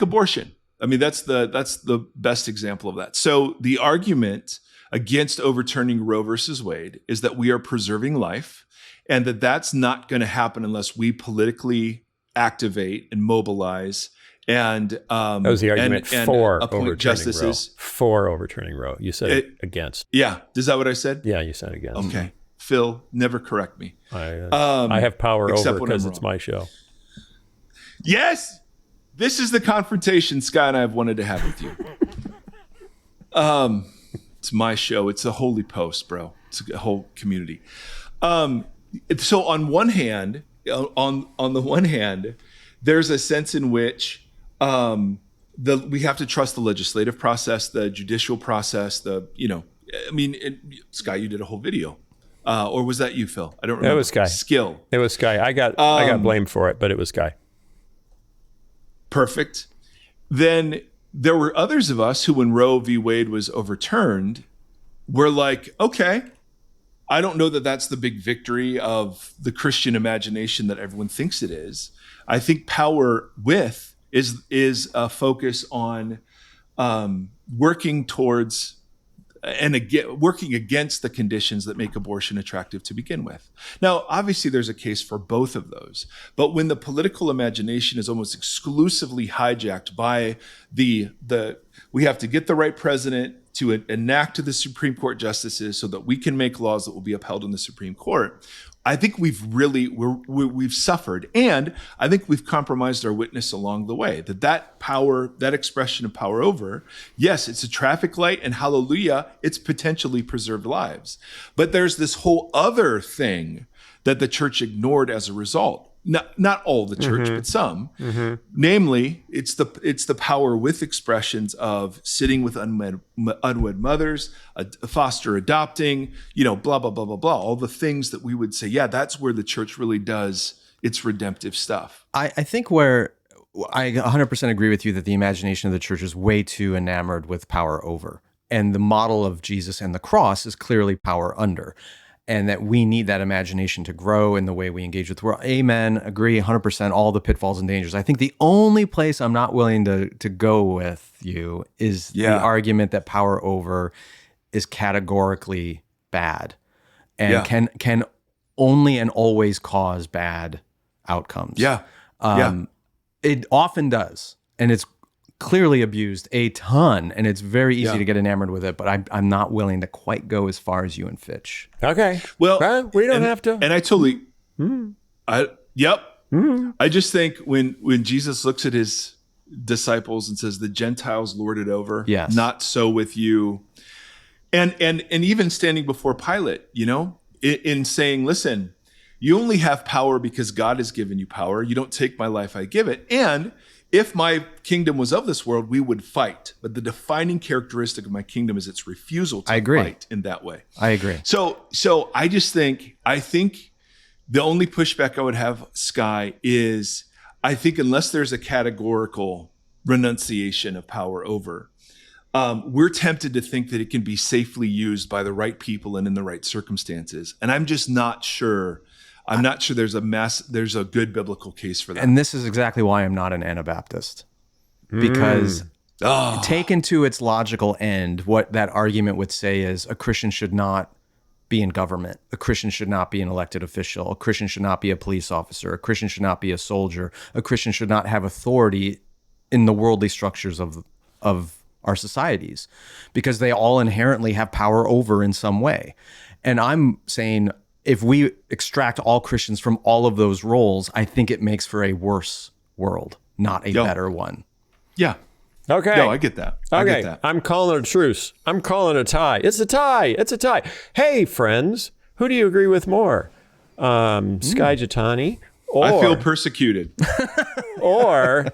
abortion. I mean, that's the best example of that. So the argument against overturning Roe versus Wade is that we are preserving life, and that's not going to happen unless we politically activate and mobilize and that was the argument for appoint justices. For overturning Roe. You said it against. Yeah. Is that what I said? Yeah, you said against. Okay. Phil, never correct me. I have power over because it's my show. Yes. This is the confrontation Sky and I have wanted to have with you. It's my show. It's a HOLYPOST, bro. It's a whole community. So on one hand, there's a sense in which we have to trust the legislative process, the judicial process, Sky, you did a whole video. Or was that you, Phil? I don't remember. It was Sky. Skill. It was Sky. I got blamed for it, but it was Sky. Perfect. Then there were others of us who, when Roe v. Wade was overturned, were like, okay, I don't know that that's the big victory of the Christian imagination that everyone thinks it is. I think power with is a focus on working towards working against the conditions that make abortion attractive to begin with. Now, obviously, there's a case for both of those. But when the political imagination is almost exclusively hijacked by we have to get the right president to enact to the Supreme Court justices so that we can make laws that will be upheld in the Supreme Court, I think we've suffered, and I think we've compromised our witness along the way. That power, that expression of power over, yes, it's a traffic light, and hallelujah, it's potentially preserved lives. But there's this whole other thing that the church ignored as a result. Not all the church, but some. Namely, it's the power with expressions of sitting with unwed mothers, foster adopting, blah, blah, blah, blah, blah. All the things that we would say, yeah, that's where the church really does its redemptive stuff. I think where I 100% agree with you that the imagination of the church is way too enamored with power over. And the model of Jesus and the cross is clearly power under. And that we need that imagination to grow in the way we engage with the world. Amen. Agree 100%. All the pitfalls and dangers. I think the only place I'm not willing to go with you is the argument that power over is categorically bad and can only and always cause bad outcomes. It often does, and it's clearly abused a ton, and it's very easy to get enamored with it, but I'm not willing to quite go as far as you and Fitch. Okay. Well, we don't have to. And I totally, I just think when Jesus looks at his disciples and says, the Gentiles lord it over, not so with you. And even standing before Pilate, in saying, listen, you only have power because God has given you power. You don't take my life, I give it. And if my kingdom was of this world, we would fight. But the defining characteristic of my kingdom is its refusal to fight in that way. I agree. So I think the only pushback I would have, Sky, is I think unless there's a categorical renunciation of power over, we're tempted to think that it can be safely used by the right people and in the right circumstances. And I'm just not sure. I'm not sure there's a good biblical case for that. And this is exactly why I'm not an Anabaptist. Because taken to its logical end, what that argument would say is a Christian should not be in government. A Christian should not be an elected official. A Christian should not be a police officer. A Christian should not be a soldier. A Christian should not have authority in the worldly structures of our societies, because they all inherently have power over in some way. And I'm saying, if we extract all Christians from all of those roles, I think it makes for a worse world, not a better one. Yeah. Okay. No, I get that. I get that. I'm calling a truce. I'm calling a tie. It's a tie. It's a tie. Hey, friends, who do you agree with more? Sky Jatani? Or I feel persecuted. Or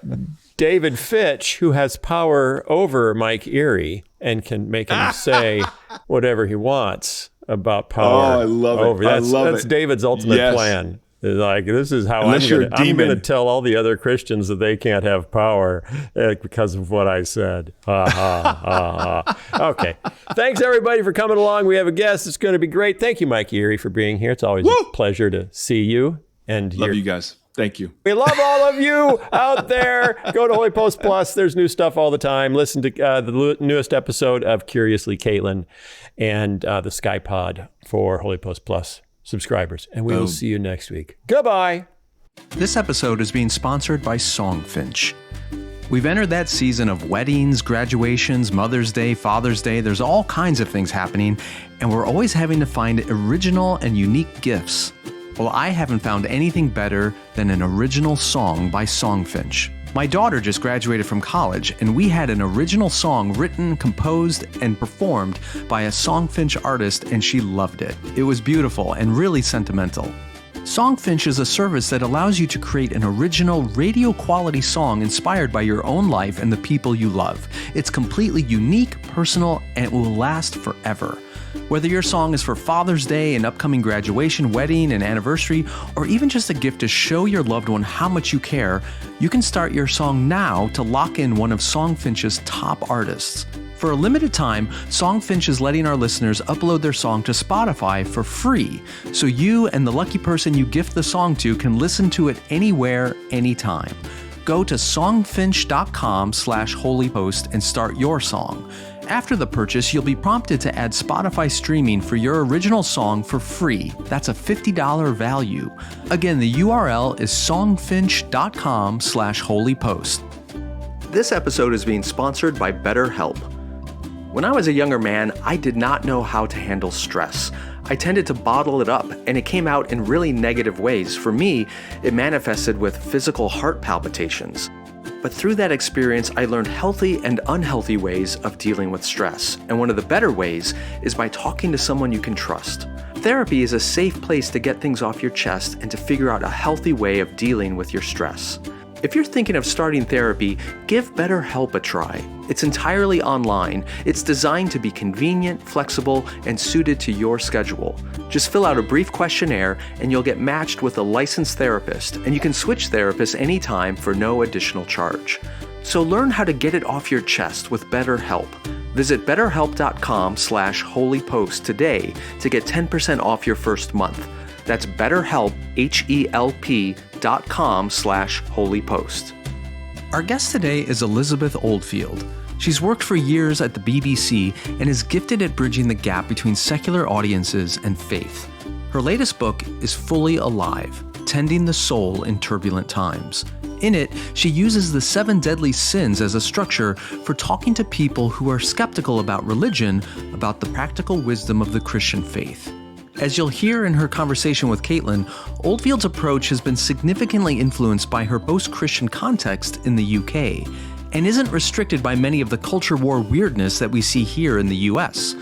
David Fitch, who has power over Mike Erre and can make him say whatever he wants about power. Oh, I love it. That's David's ultimate plan. Like, this is how I'm going to tell all the other Christians that they can't have power because of what I said. Ha, ha, ha, ha. Okay. Thanks, everybody, for coming along. We have a guest. It's going to be great. Thank you, Mike Erre, for being here. It's always a pleasure to see you. And love you guys. Thank you. We love all of you out there. Go to HOLYPOST Plus. There's new stuff all the time. Listen to the newest episode of Curiously Kaitlyn and the Sky Pod for HOLYPOST Plus subscribers. And we will see you next week. Goodbye. This episode is being sponsored by Songfinch. We've entered that season of weddings, graduations, Mother's Day, Father's Day. There's all kinds of things happening, and we're always having to find original and unique gifts. Well, I haven't found anything better than an original song by Songfinch. My daughter just graduated from college, and we had an original song written, composed, and performed by a Songfinch artist, and she loved it. It was beautiful and really sentimental. Songfinch is a service that allows you to create an original radio-quality song inspired by your own life and the people you love. It's completely unique, personal, and it will last forever. Whether your song is for Father's Day, an upcoming graduation, wedding, an anniversary, or even just a gift to show your loved one how much you care, you can start your song now to lock in one of Songfinch's top artists. For a limited time, Songfinch is letting our listeners upload their song to Spotify for free, so you and the lucky person you gift the song to can listen to it anywhere, anytime. Go to songfinch.com/holypost and start your song. After the purchase, you'll be prompted to add Spotify streaming for your original song for free. That's a $50 value. Again, the URL is songfinch.com/holypost. This episode is being sponsored by BetterHelp. When I was a younger man, I did not know how to handle stress. I tended to bottle it up, and it came out in really negative ways. For me, it manifested with physical heart palpitations. But through that experience, I learned healthy and unhealthy ways of dealing with stress. And one of the better ways is by talking to someone you can trust. Therapy is a safe place to get things off your chest and to figure out a healthy way of dealing with your stress. If you're thinking of starting therapy, give BetterHelp a try. It's entirely online. It's designed to be convenient, flexible, and suited to your schedule. Just fill out a brief questionnaire and you'll get matched with a licensed therapist, and you can switch therapists anytime for no additional charge. So learn how to get it off your chest with BetterHelp. Visit betterhelp.com/holypost today to get 10% off your first month. That's BetterHelp, HELP.com/holypost. Our guest today is Elizabeth Oldfield. She's worked for years at the BBC and is gifted at bridging the gap between secular audiences and faith. Her latest book is Fully Alive, Tending the Soul in Turbulent Times. In it, she uses the 7 deadly sins as a structure for talking to people who are skeptical about religion, about the practical wisdom of the Christian faith. As you'll hear in her conversation with Kaitlyn, Oldfield's approach has been significantly influenced by her post-Christian context in the UK, and isn't restricted by many of the culture war weirdness that we see here in the US.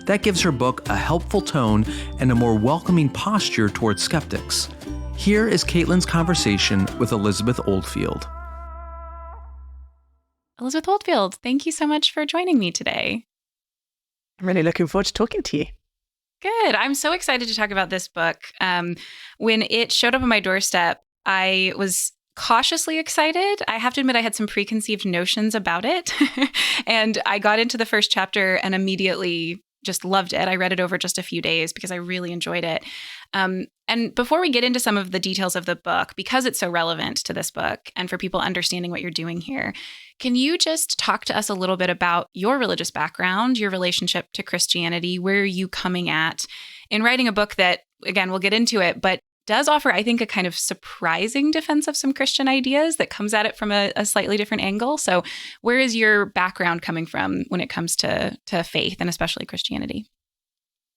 That gives her book a helpful tone and a more welcoming posture towards skeptics. Here is Kaitlyn's conversation with Elizabeth Oldfield. Elizabeth Oldfield, thank you so much for joining me today. I'm really looking forward to talking to you. Good. I'm so excited to talk about this book. When it showed up on my doorstep, I was cautiously excited. I have to admit I had some preconceived notions about it. And I got into the first chapter and immediately just loved it. I read it over just a few days because I really enjoyed it. And before we get into some of the details of the book, because it's so relevant to this book and for people understanding what you're doing here, can you just talk to us a little bit about your religious background, your relationship to Christianity? Where are you coming at in writing a book that, again, we'll get into it, but does offer, I think, a kind of surprising defense of some Christian ideas that comes at it from a slightly different angle. So where is your background coming from when it comes to faith and especially Christianity?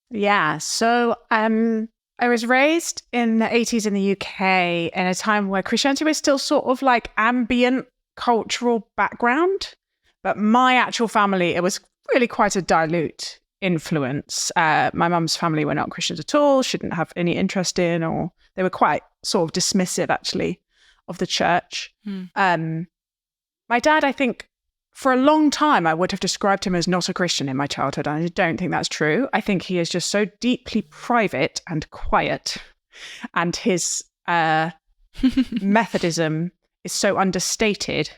Yeah, so I was raised in the 80s in the UK in a time where Christianity was still sort of like ambient cultural background. But my actual family, it was really quite a dilute influence. My mum's family were not Christians at all, she didn't have any interest in, or they were quite sort of dismissive actually of the church. My dad, I think for a long time, I would have described him as not a Christian in my childhood. And I don't think that's true. I think he is just so deeply private and quiet, and his Methodism is so understated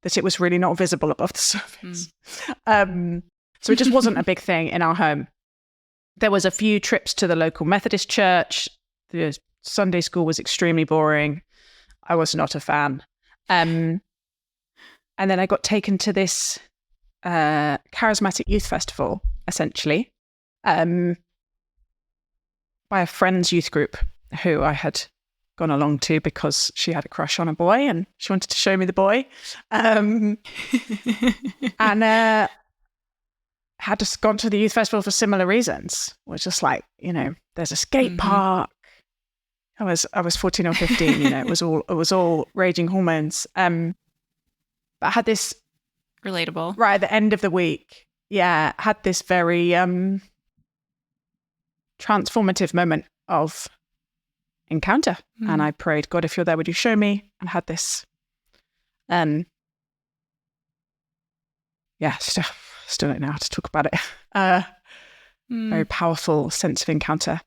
that it was really not visible above the surface. So it just wasn't a big thing in our home. There was a few trips to the local Methodist church. The Sunday school was extremely boring. I was not a fan. And then I got taken to this charismatic youth festival, essentially, by a friend's youth group who I had gone along to because she had a crush on a boy and she wanted to show me the boy. And had just gone to the youth festival for similar reasons. It was just like, there's a skate park. I was 14 or 15, it was all raging hormones. But I had this relatable right at the end of the week. Yeah, had this very transformative moment of encounter, and I prayed, God, if you're there, would you show me? And had this, still don't know how to talk about it. Very powerful sense of encounter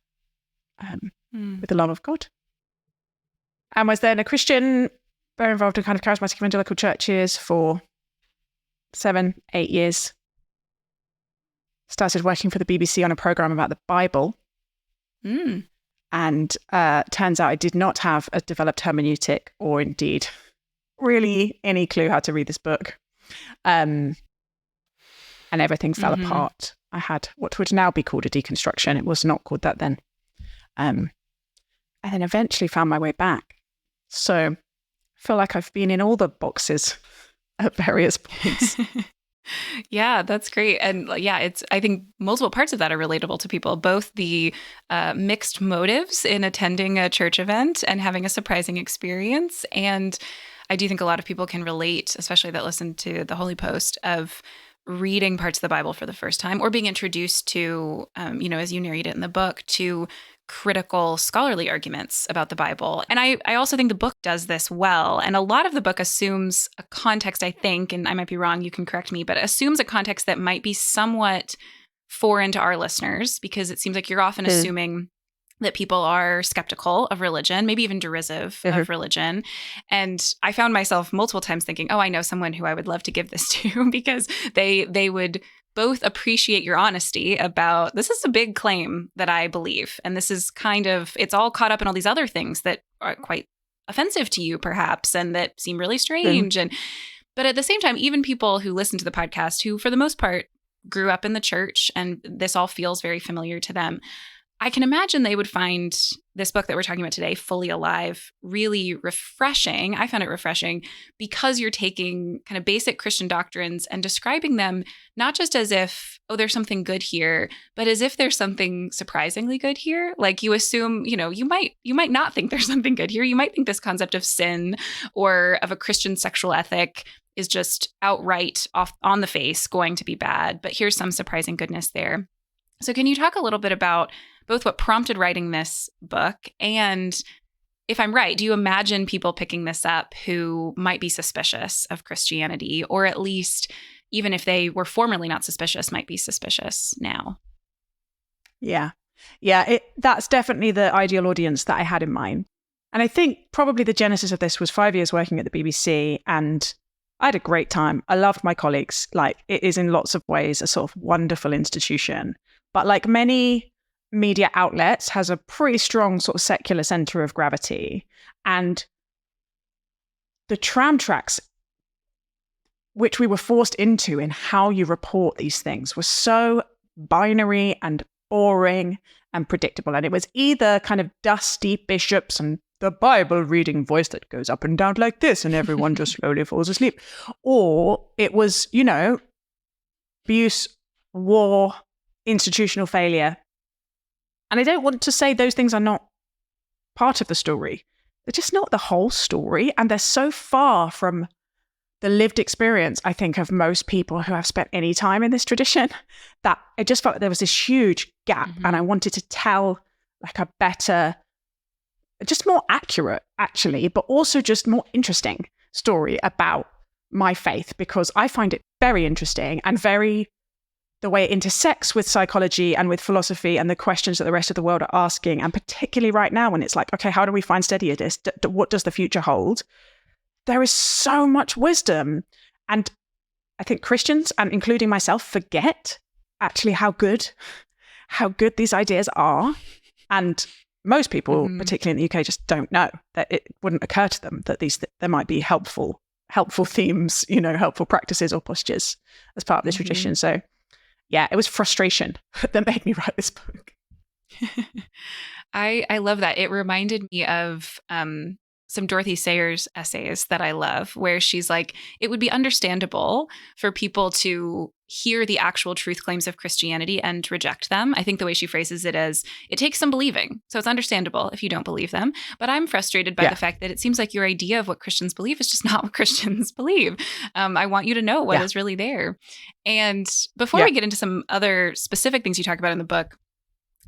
with the love of God, and was then a Christian. Very involved in kind of charismatic evangelical churches for 7-8 years. Started working for the BBC on a program about the Bible. And turns out I did not have a developed hermeneutic or indeed really any clue how to read this book. And everything fell apart. I had what would now be called a deconstruction. It was not called that then. And then eventually found my way back. So I feel like I've been in all the boxes at various points. Yeah, that's great. And yeah, I think multiple parts of that are relatable to people, both the mixed motives in attending a church event and having a surprising experience. And I do think a lot of people can relate, especially that listen to the HOLYPOST, of reading parts of the Bible for the first time or being introduced to, as you narrate it in the book, to critical scholarly arguments about the Bible. And I also think the book does this well. And a lot of the book assumes a context, I think, and I might be wrong, you can correct me, but assumes a context that might be somewhat foreign to our listeners, because it seems like you're often assuming that people are skeptical of religion, maybe even derisive of religion. And I found myself multiple times thinking, oh, I know someone who I would love to give this to, because they would both appreciate your honesty about, this is a big claim that I believe. And this is it's all caught up in all these other things that are quite offensive to you, perhaps, and that seem really strange. But at the same time, even people who listen to the podcast, who for the most part grew up in the church and this all feels very familiar to them, I can imagine they would find this book that we're talking about today, Fully Alive, really refreshing. I found it refreshing because you're taking kind of basic Christian doctrines and describing them not just as if, oh, there's something good here, but as if there's something surprisingly good here. Like you assume, you might not think there's something good here. You might think this concept of sin or of a Christian sexual ethic is just outright off on the face going to be bad, but here's some surprising goodness there. So can you talk a little bit about both what prompted writing this book and, if I'm right, do you imagine people picking this up who might be suspicious of Christianity, or at least, even if they were formerly not suspicious, might be suspicious now? Yeah. That's definitely the ideal audience that I had in mind. And I think probably the genesis of this was 5 years working at the BBC, and I had a great time. I loved my colleagues. Like, it is in lots of ways a sort of wonderful institution. But like many media outlets, has a pretty strong sort of secular center of gravity. And the tram tracks, which we were forced into in how you report these things, was so binary and boring and predictable. And it was either kind of dusty bishops and the Bible reading voice that goes up and down like this, and everyone just slowly falls asleep. Or it was, abuse, war, institutional failure. And I don't want to say those things are not part of the story. They're just not the whole story. And they're so far from the lived experience, I think, of most people who have spent any time in this tradition, that I just felt like there was this huge gap. And I wanted to tell like a better, just more accurate, actually, but also just more interesting story about my faith, because I find it very interesting and the way it intersects with psychology and with philosophy and the questions that the rest of the world are asking. And particularly right now when it's like, okay, how do we find steadiest? What does the future hold? There is so much wisdom. And I think Christians, and including myself, forget actually how good these ideas are. And most people, particularly in the UK, just don't know that it wouldn't occur to them that there might be helpful themes, helpful practices or postures as part of this tradition. So yeah, it was frustration that made me write this book. I love that. It reminded me of some Dorothy Sayers essays that I love, where she's like, it would be understandable for people to hear the actual truth claims of Christianity and reject them. I think the way she phrases it is, it takes some believing. So it's understandable if you don't believe them. But I'm frustrated by the fact that it seems like your idea of what Christians believe is just not what Christians believe. I want you to know what is really there. And before we get into some other specific things you talk about in the book,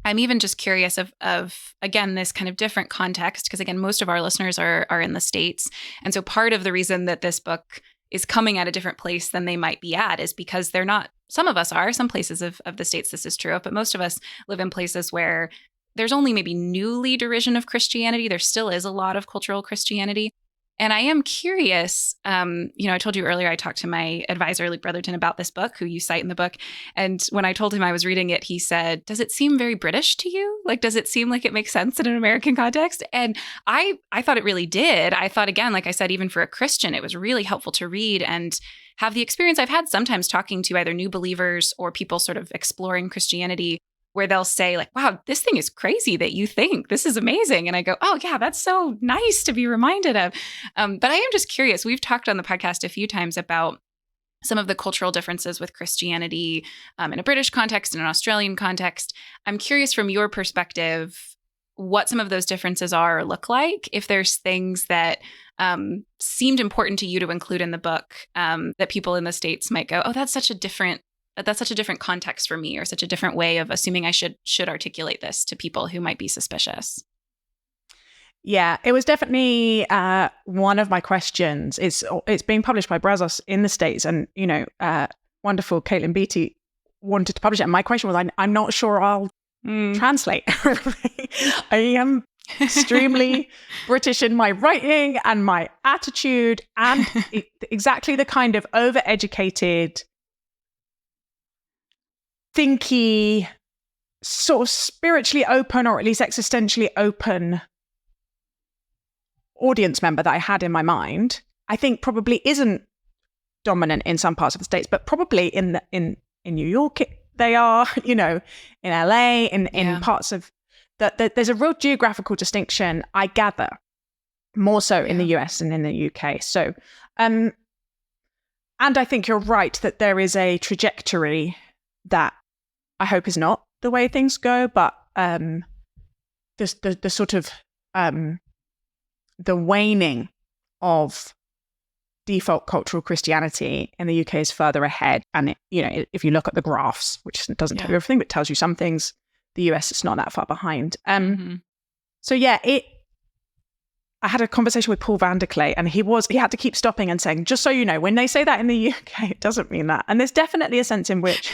I'm even just curious of again, this kind of different context, because again, most of our listeners are in the States. And so part of the reason that this book is coming at a different place than they might be at is because they're not, some of us are, some places of the States this is true of, but most of us live in places where there's only maybe newly derision of Christianity. There still is a lot of cultural Christianity. And I am curious, I told you earlier, I talked to my advisor, Luke Brotherton, about this book, who you cite in the book. And when I told him I was reading it, he said, does it seem very British to you? Like, does it seem like it makes sense in an American context? And I thought it really did. I thought, again, like I said, even for a Christian, it was really helpful to read and have the experience I've had sometimes talking to either new believers or people sort of exploring Christianity, where they'll say like, wow, this thing is crazy that you think. This is amazing. And I go, oh yeah, that's so nice to be reminded of. But I am just curious. We've talked on the podcast a few times about some of the cultural differences with Christianity in a British context and an Australian context. I'm curious from your perspective what some of those differences are or look like, if there's things that seemed important to you to include in the book that people in the States might go, oh, that's such a different context for me, or such a different way of assuming I should articulate this to people who might be suspicious. Yeah, it was definitely one of my questions. It's being published by Brazos in the States, and wonderful Kaitlyn Beatty wanted to publish it. And my question was, I'm not sure I'll translate. I am extremely British in my writing and my attitude, and exactly the kind of overeducated, thinky, sort of spiritually open, or at least existentially open audience member that I had in my mind. I think probably isn't dominant in some parts of the States, but probably in New York they are, in LA, in parts of that. There's a real geographical distinction, I gather, more so in the US and in the UK. So, and I think you're right that there is a trajectory that I hope is not the way things go, but the sort of the waning of default cultural Christianity in the UK is further ahead. And if you look at the graphs, which doesn't tell you everything, but tells you some things, the US is not that far behind. So yeah, I had a conversation with Paul van der Klee, and he had to keep stopping and saying, just so you know, when they say that in the UK, it doesn't mean that. And there's definitely a sense in which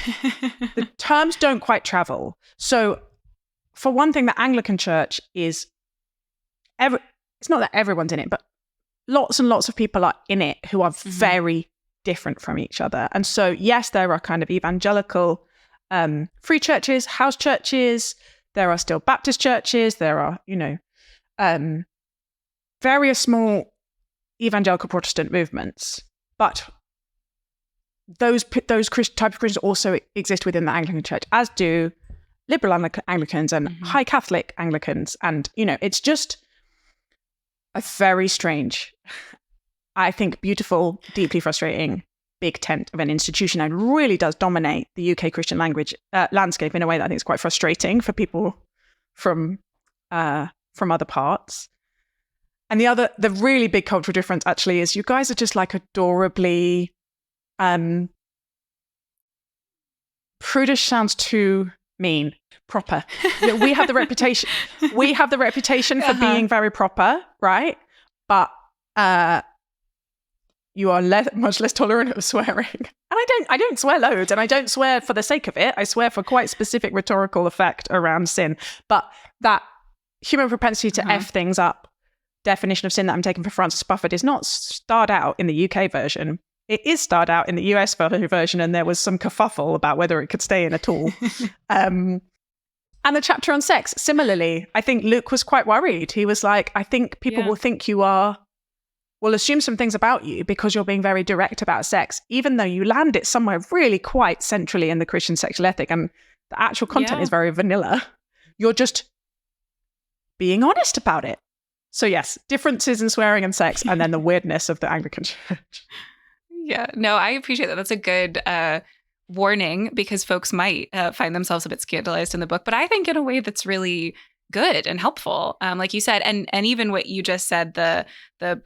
the terms don't quite travel. So for one thing, the Anglican Church is it's not that everyone's in it, but lots and lots of people are in it who are very different from each other. And so, yes, there are kind of evangelical free churches, house churches. There are still Baptist churches. There are, various small evangelical Protestant movements. But those type of Christians also exist within the Anglican Church, as do liberal Anglicans and high Catholic Anglicans. And, it's just a very strange, I think beautiful, deeply frustrating big tent of an institution, and really does dominate the UK Christian language landscape in a way that I think is quite frustrating for people from other parts. And the really big cultural difference actually is you guys are just like adorably prudish sounds too mean. Proper. We have the reputation. We have the reputation for being very proper, right? But you are much less tolerant of swearing. And I don't swear loads, and I don't swear for the sake of it. I swear for quite specific rhetorical effect around sin. But that human propensity to F things up definition of sin that I'm taking for Francis Bufford is not starred out in the UK version. It is starred out in the US version, and there was some kerfuffle about whether it could stay in at all. And the chapter on sex, similarly, I think Luke was quite worried. He was like, I think people will think will assume some things about you because you're being very direct about sex, even though you land it somewhere really quite centrally in the Christian sexual ethic, and the actual content is very vanilla. You're just being honest about it. So yes, differences in swearing and sex, and then the weirdness of the Anglican Church. Yeah, no, I appreciate that. That's a good warning, because folks might find themselves a bit scandalized in the book, but I think in a way that's really good and helpful, like you said, and even what you just said, the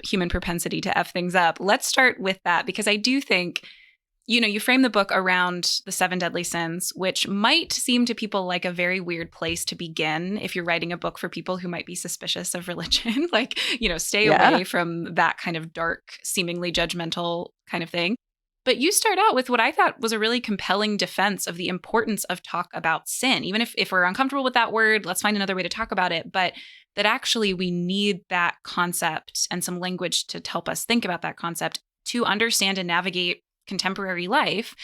human propensity to F things up. Let's start with that, because I do think, you frame the book around the 7 deadly sins, which might seem to people like a very weird place to begin if you're writing a book for people who might be suspicious of religion, like, stay away from that kind of dark, seemingly judgmental kind of thing. But you start out with what I thought was a really compelling defense of the importance of talk about sin. Even if we're uncomfortable with that word, let's find another way to talk about it. But that actually we need that concept and some language to help us think about that concept to understand and navigate contemporary life.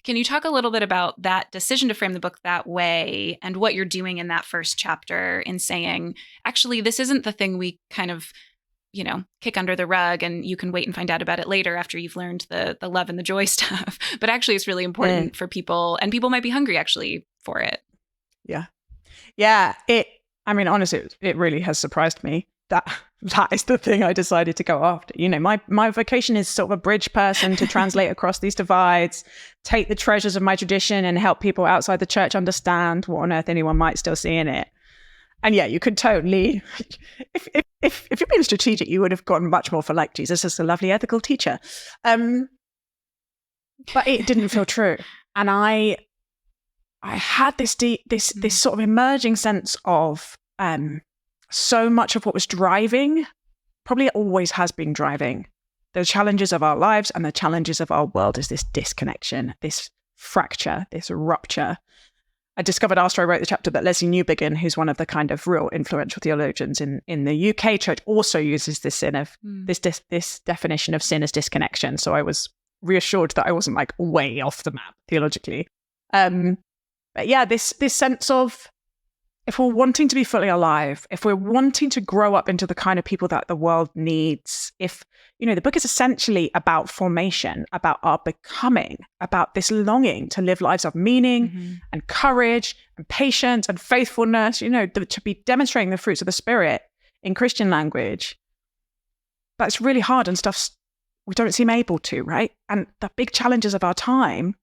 Can you talk a little bit about that decision to frame the book that way, and what you're doing in that first chapter in saying, actually, this isn't the thing we kind of kick under the rug and you can wait and find out about it later after you've learned the love and the joy stuff. But actually, it's really important for people, and people might be hungry actually for it. Yeah. Yeah. Honestly, it really has surprised me that that is the thing I decided to go after. You know, my vocation is sort of a bridge person to translate across these divides, take the treasures of my tradition and help people outside the church understand what on earth anyone might still see in it. And yeah, you could totally, if you're being strategic, you would have gotten much more for like, Jesus is a lovely ethical teacher. But it didn't feel true. And I had this sort of emerging sense of so much of what was driving, probably always has been driving, the challenges of our lives and the challenges of our world is this disconnection, this fracture, this rupture. I discovered after I wrote the chapter that Leslie Newbigin, who's one of the kind of real influential theologians in the UK church, also uses this sin of this definition of sin as disconnection. So I was reassured that I wasn't like way off the map theologically. But yeah, this sense of, if we're wanting to be fully alive, if we're wanting to grow up into the kind of people that the world needs, if, you know, the book is essentially about formation, about our becoming, about this longing to live lives of meaning and courage and patience and faithfulness, you know, to be demonstrating the fruits of the Spirit in Christian language. That's really hard and stuff we don't seem able to, right? And the big challenges of our time,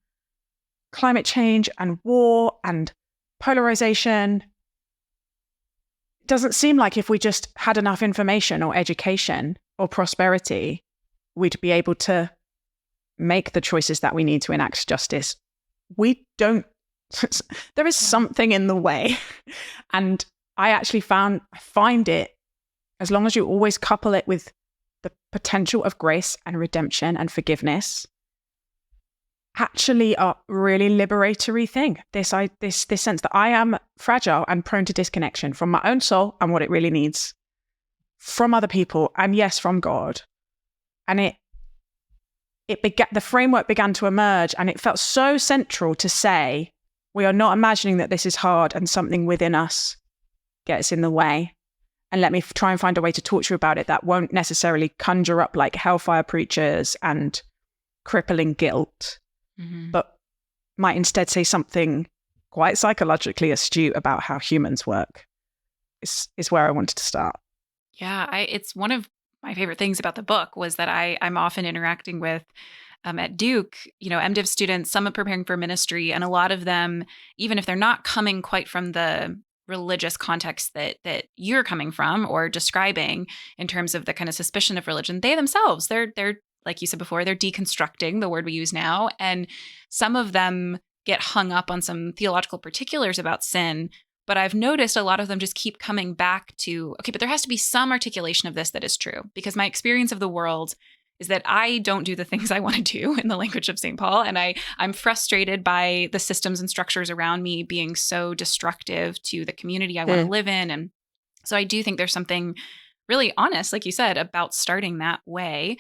climate change and war and polarization, doesn't seem like if we just had enough information or education or prosperity, we'd be able to make the choices that we need to enact justice. We don't. There is something in the way. And I actually find it, as long as you always couple it with the potential of grace and redemption and forgiveness, actually a really liberatory thing. This sense that I am fragile and prone to disconnection from my own soul and what it really needs, from other people, and yes, from God. And the framework began to emerge, and it felt so central to say, we are not imagining that this is hard and something within us gets in the way. And let me try and find a way to talk to you about it that won't necessarily conjure up like hellfire preachers and crippling guilt, but might instead say something quite psychologically astute about how humans work is where I wanted to start. Yeah, it's one of my favorite things about the book was that I'm often interacting with at Duke, you know, MDiv students, some are preparing for ministry, and a lot of them, even if they're not coming quite from the religious context that you're coming from or describing in terms of the kind of suspicion of religion, they themselves, they're like you said before, they're deconstructing the word we use now. And some of them get hung up on some theological particulars about sin. But I've noticed a lot of them just keep coming back to, okay, but there has to be some articulation of this that is true. Because my experience of the world is that I don't do the things I want to do in the language of St. Paul. And I'm frustrated by the systems and structures around me being so destructive to the community I want to live in. And so I do think there's something really honest, like you said, about starting that way.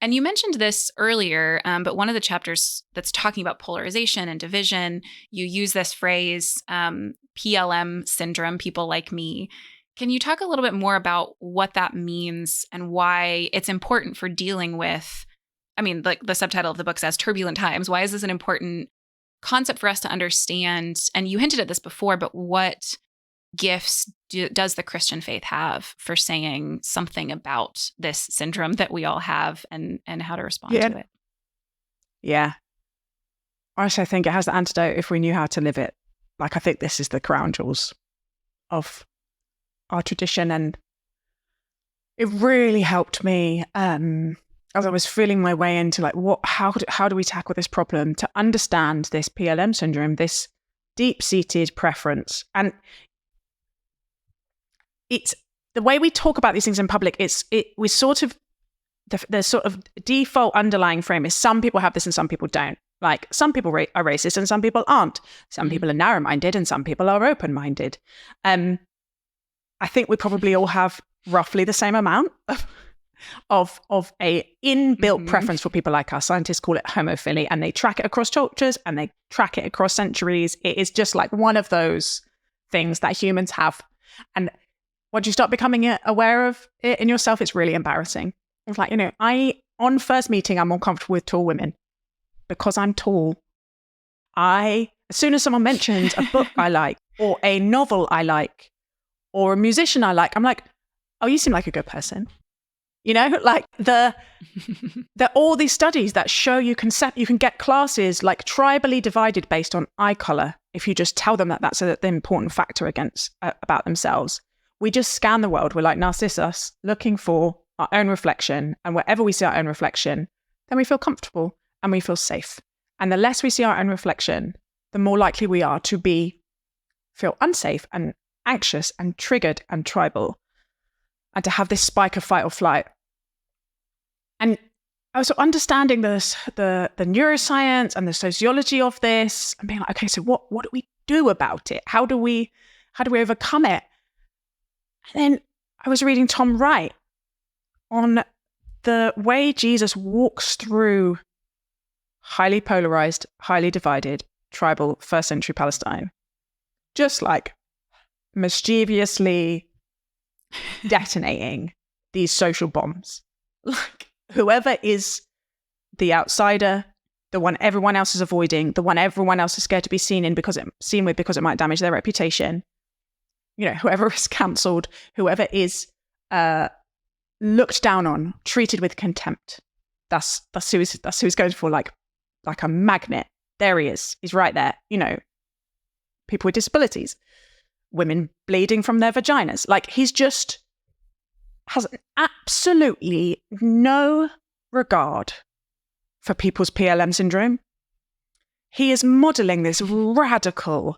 And you mentioned this earlier, but one of the chapters that's talking about polarization and division, you use this phrase, PLM Syndrome, people like me. Can you talk a little bit more about what that means and why it's important for dealing with, I mean, like the subtitle of the book says turbulent times. Why is this an important concept for us to understand? And you hinted at this before, but what gifts does the Christian faith have for saying something about this syndrome that we all have and how to respond to it? Yeah. Honestly, I think it has the antidote if we knew how to live it. Like, I think this is the crown jewels of our tradition. And it really helped me as I was feeling my way into like, how do we tackle this problem, to understand this PLM syndrome, this deep-seated preference. And it's the way we talk about these things in public. We sort of the sort of default underlying frame is some people have this and some people don't. Like some people are racist and some people aren't. Some people are narrow-minded and some people are open-minded. I think we probably all have roughly the same amount of a inbuilt preference for people like us. Scientists call it homophily, and they track it across cultures and they track it across centuries. It is just like one of those things that humans have. And once you start becoming aware of it in yourself, it's really embarrassing. It's like, you know, on first meeting, I'm more comfortable with tall women because I'm tall. As soon as someone mentions a book I like or a novel I like or a musician I like, I'm like, oh, you seem like a good person. You know, like there are all these studies that show you can get classes like tribally divided based on eye color. If you just tell them that that's the important factor about themselves. We just scan the world. We're like Narcissus, looking for our own reflection. And wherever we see our own reflection, then we feel comfortable and we feel safe. And the less we see our own reflection, the more likely we are to feel unsafe and anxious and triggered and tribal, and to have this spike of fight or flight. And I was understanding the neuroscience and the sociology of this, and being like, okay, so what do we do about it? How do we overcome it? And then I was reading Tom Wright on the way Jesus walks through highly polarized, highly divided, tribal first century Palestine, just like mischievously detonating these social bombs. Like, whoever is the outsider, the one everyone else is avoiding, the one everyone else is scared to be seen with because it might damage their reputation. You know, whoever is cancelled, whoever is looked down on, treated with contempt. That's who he's going for, like a magnet. There he is. He's right there. You know, people with disabilities, women bleeding from their vaginas. Like, he's just has absolutely no regard for people's PLM syndrome. He is modeling this radical,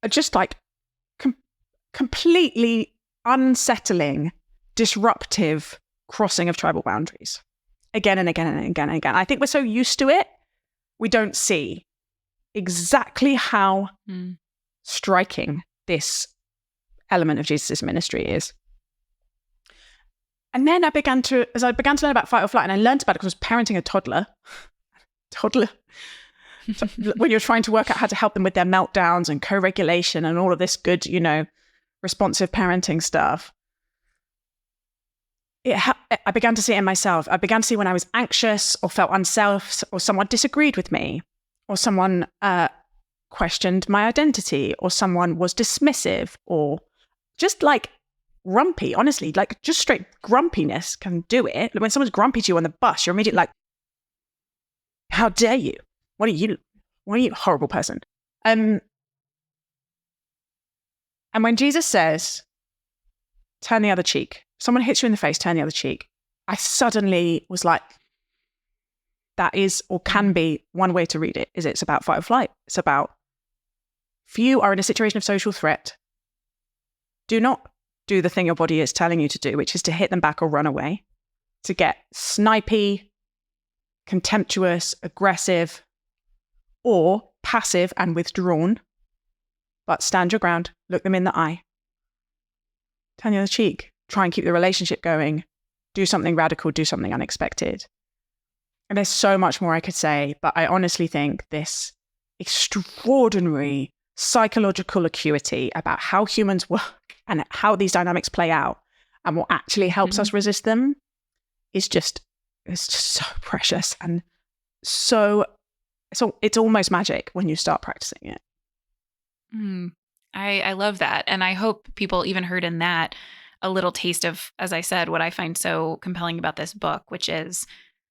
just like completely unsettling, disruptive crossing of tribal boundaries again and again and again and again. I think we're so used to it, we don't see exactly how striking this element of Jesus' ministry is. And then as I began to learn about fight or flight, and I learned about it because I was parenting a toddler. So when you're trying to work out how to help them with their meltdowns and co-regulation and all of this good, you know, responsive parenting stuff. I began to see it in myself. I began to see when I was anxious or felt unsafe, or someone disagreed with me, or someone questioned my identity, or someone was dismissive, or just like grumpy. Honestly, like just straight grumpiness can do it. When someone's grumpy to you on the bus, you're immediately like, how dare you? What are you, horrible person? And when Jesus says, turn the other cheek, someone hits you in the face, turn the other cheek, I suddenly was like, that is, or can be, one way to read it, is it's about fight or flight. It's about, if you are in a situation of social threat, do not do the thing your body is telling you to do, which is to hit them back or run away, to get snipey, contemptuous, aggressive, or passive and withdrawn, but stand your ground, look them in the eye, turn the other cheek, try and keep the relationship going, do something radical, do something unexpected. And there's so much more I could say, but I honestly think this extraordinary psychological acuity about how humans work and how these dynamics play out and what actually helps us resist them is just, it's just so precious and so it's almost magic when you start practicing it. I love that. And I hope people even heard in that a little taste of, as I said, what I find so compelling about this book, which is,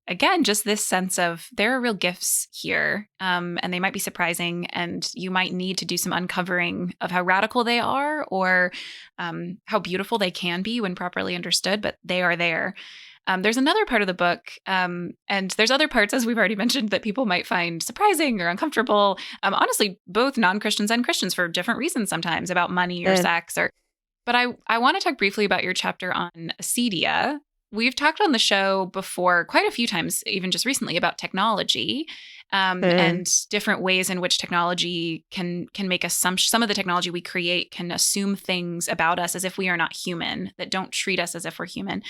again, just this sense of there are real gifts here, and they might be surprising, and you might need to do some uncovering of how radical they are, or how beautiful they can be when properly understood, but they are there. There's another part of the book, and there's other parts, as we've already mentioned, that people might find surprising or uncomfortable. Honestly, both non-Christians and Christians for different reasons sometimes, about money or sex. But I want to talk briefly about your chapter on acedia. We've talked on the show before quite a few times, even just recently, about technology and different ways in which technology can make assumptions. Some of the technology we create can assume things about us as if we are not human, that don't treat us as if we're human.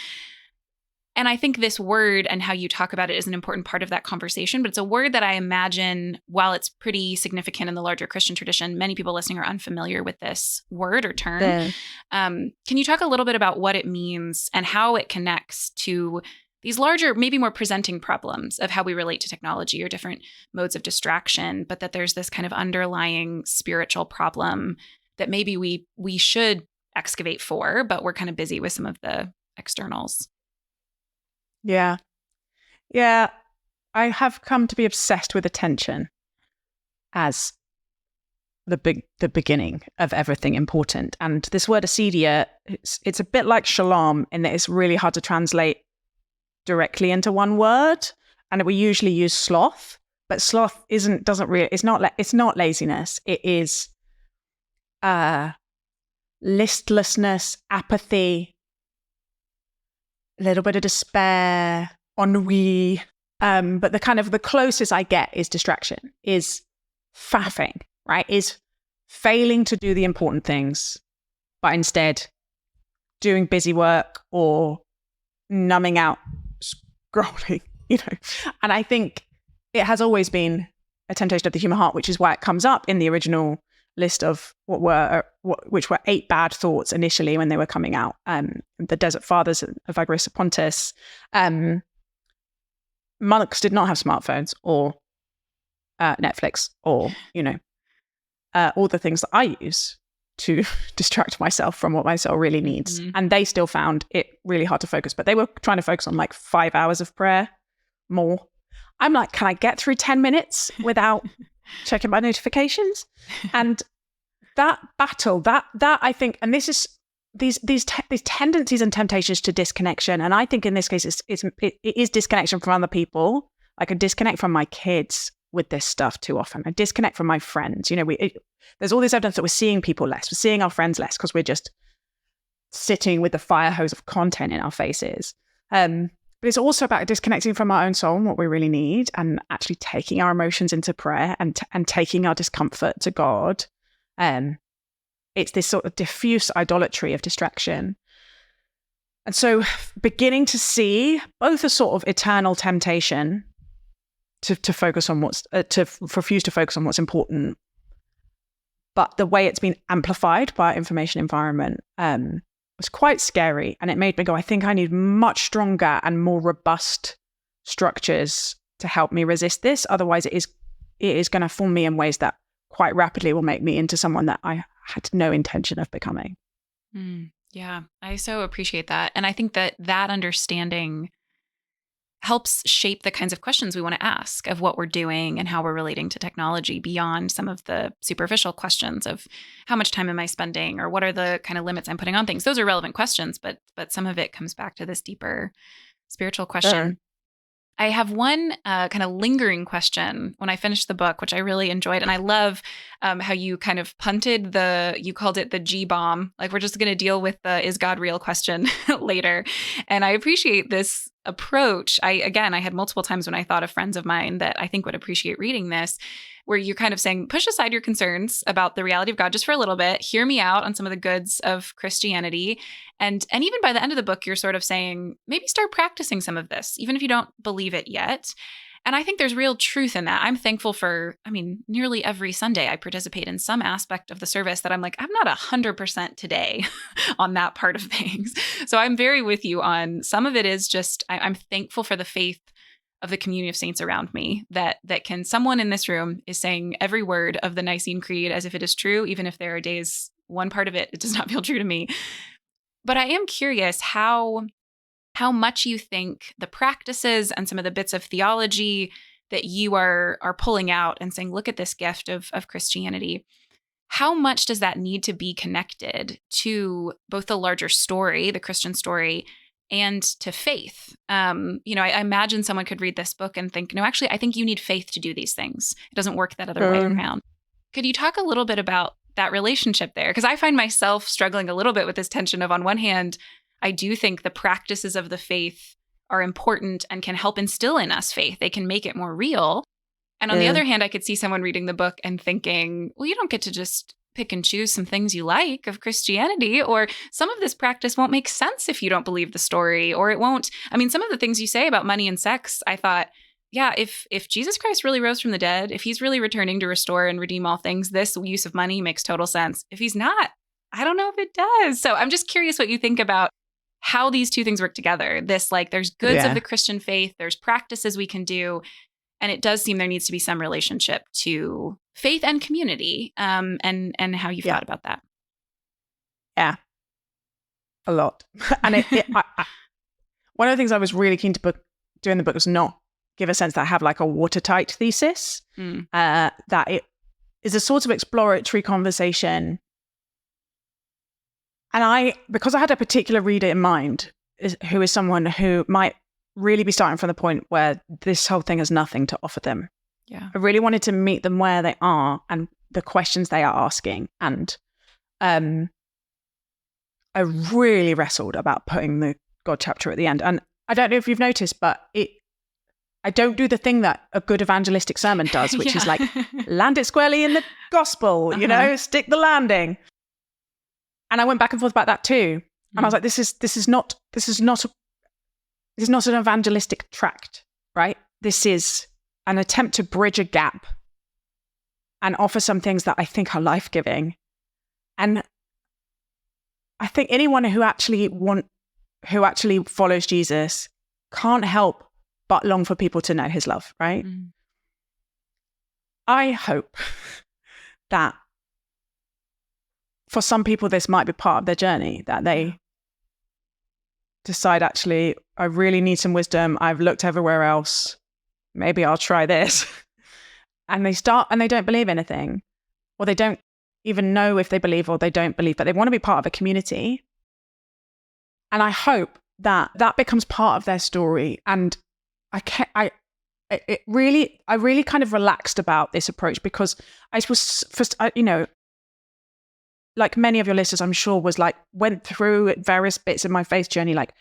And I think this word and how you talk about it is an important part of that conversation, but it's a word that I imagine, while it's pretty significant in the larger Christian tradition, many people listening are unfamiliar with this word or term. Can you talk a little bit about what it means and how it connects to these larger, maybe more presenting problems of how we relate to technology or different modes of distraction, but that there's this kind of underlying spiritual problem that maybe we should excavate for, but we're kind of busy with some of the externals. Yeah. Yeah. I have come to be obsessed with attention as the beginning of everything important. And this word acedia, it's a bit like shalom in that it's really hard to translate directly into one word. And we usually use sloth, but sloth it's not laziness. It is listlessness, apathy, a little bit of despair, ennui. But the closest I get is distraction, is faffing, right? Is failing to do the important things, but instead doing busy work or numbing out, scrolling, And I think it has always been a temptation of the human heart, which is why it comes up in the original list of which were 8 bad thoughts initially when they were coming out. The Desert Fathers of Agorist Pontus. Monks did not have smartphones or Netflix or, all the things that I use to distract myself from what my soul really needs. Mm-hmm. And they still found it really hard to focus, but they were trying to focus on like 5 hours of prayer more. I'm like, can I get through 10 minutes without checking my notifications? And that battle, that I think, and this is these tendencies and temptations to disconnection. And I think in this case, it is disconnection from other people. I could disconnect from my kids with this stuff too often. I disconnect from my friends. There's all this evidence that we're seeing people less. We're seeing our friends less because we're just sitting with the fire hose of content in our faces. But it's also about disconnecting from our own soul and what we really need, and actually taking our emotions into prayer and taking our discomfort to God. It's this sort of diffuse idolatry of distraction. And so beginning to see both a sort of eternal refuse to focus on what's important, but the way it's been amplified by our information environment was quite scary. And it made me go, I think I need much stronger and more robust structures to help me resist this. Otherwise it is going to form me in ways that quite rapidly will make me into someone that I had no intention of becoming. Yeah, I so appreciate that. And I think that understanding helps shape the kinds of questions we want to ask of what we're doing and how we're relating to technology beyond some of the superficial questions of how much time am I spending or what are the kind of limits I'm putting on things. Those are relevant questions, but some of it comes back to this deeper spiritual question. Sure. I have one kind of lingering question when I finished the book, which I really enjoyed. And I love how you kind of punted you called it the G-bomb. Like, we're just going to deal with the is God real question later. And I appreciate this approach. I had multiple times when I thought of friends of mine that I think would appreciate reading this, where you're kind of saying, push aside your concerns about the reality of God just for a little bit, hear me out on some of the goods of Christianity. And even by the end of the book, you're sort of saying, maybe start practicing some of this, even if you don't believe it yet. And I think there's real truth in that. I'm thankful for, nearly every Sunday I participate in some aspect of the service that I'm like, I'm not 100% today on that part of things. So I'm very with you on some of it is just, I'm thankful for the faith of the community of saints around me that someone in this room is saying every word of the Nicene Creed as if it is true, even if there are days, one part of it does not feel true to me. But I am curious how much you think the practices and some of the bits of theology that you are pulling out and saying, look at this gift of Christianity, how much does that need to be connected to both the larger story, the Christian story, and to faith? I imagine someone could read this book and think, no, actually, I think you need faith to do these things. It doesn't work that other way around. Could you talk a little bit about that relationship there? Because I find myself struggling a little bit with this tension of, on one hand, I do think the practices of the faith are important and can help instill in us faith. They can make it more real. And on the other hand, I could see someone reading the book and thinking, well, you don't get to just pick and choose some things you like of Christianity, or some of this practice won't make sense if you don't believe the story, or it won't. Some of the things you say about money and sex, I thought, yeah, if Jesus Christ really rose from the dead, if he's really returning to restore and redeem all things, this use of money makes total sense. If he's not, I don't know if it does. So I'm just curious what you think about how these two things work together. This, like, there's goods of the Christian faith, there's practices we can do, and it does seem there needs to be some relationship to faith and community, and how you've thought about that. Yeah. a lot. And one of the things I was really keen to do in the book was not give a sense that I have like a watertight thesis, that it is a sort of exploratory conversation. And because I had a particular reader in mind, who is someone who might really be starting from the point where this whole thing has nothing to offer them. Yeah. I really wanted to meet them where they are and the questions they are asking. And I really wrestled about putting the God chapter at the end. And I don't know if you've noticed, but I don't do the thing that a good evangelistic sermon does, which is like land it squarely in the gospel, stick the landing. And I went back and forth about that too. And I was like, this is not an evangelistic tract, right? This is an attempt to bridge a gap and offer some things that I think are life-giving. And I think anyone who actually follows Jesus can't help but long for people to know his love, right? I hope that for some people, this might be part of their journey, that they decide, actually, I really need some wisdom. I've looked everywhere else. Maybe I'll try this. And they start and they don't believe anything, or they don't even know if they believe or they don't believe, but they want to be part of a community. And I hope that becomes part of their story. And I really kind of relaxed about this approach, because I was first, like many of your listeners, I'm sure, went through various bits of my faith journey, like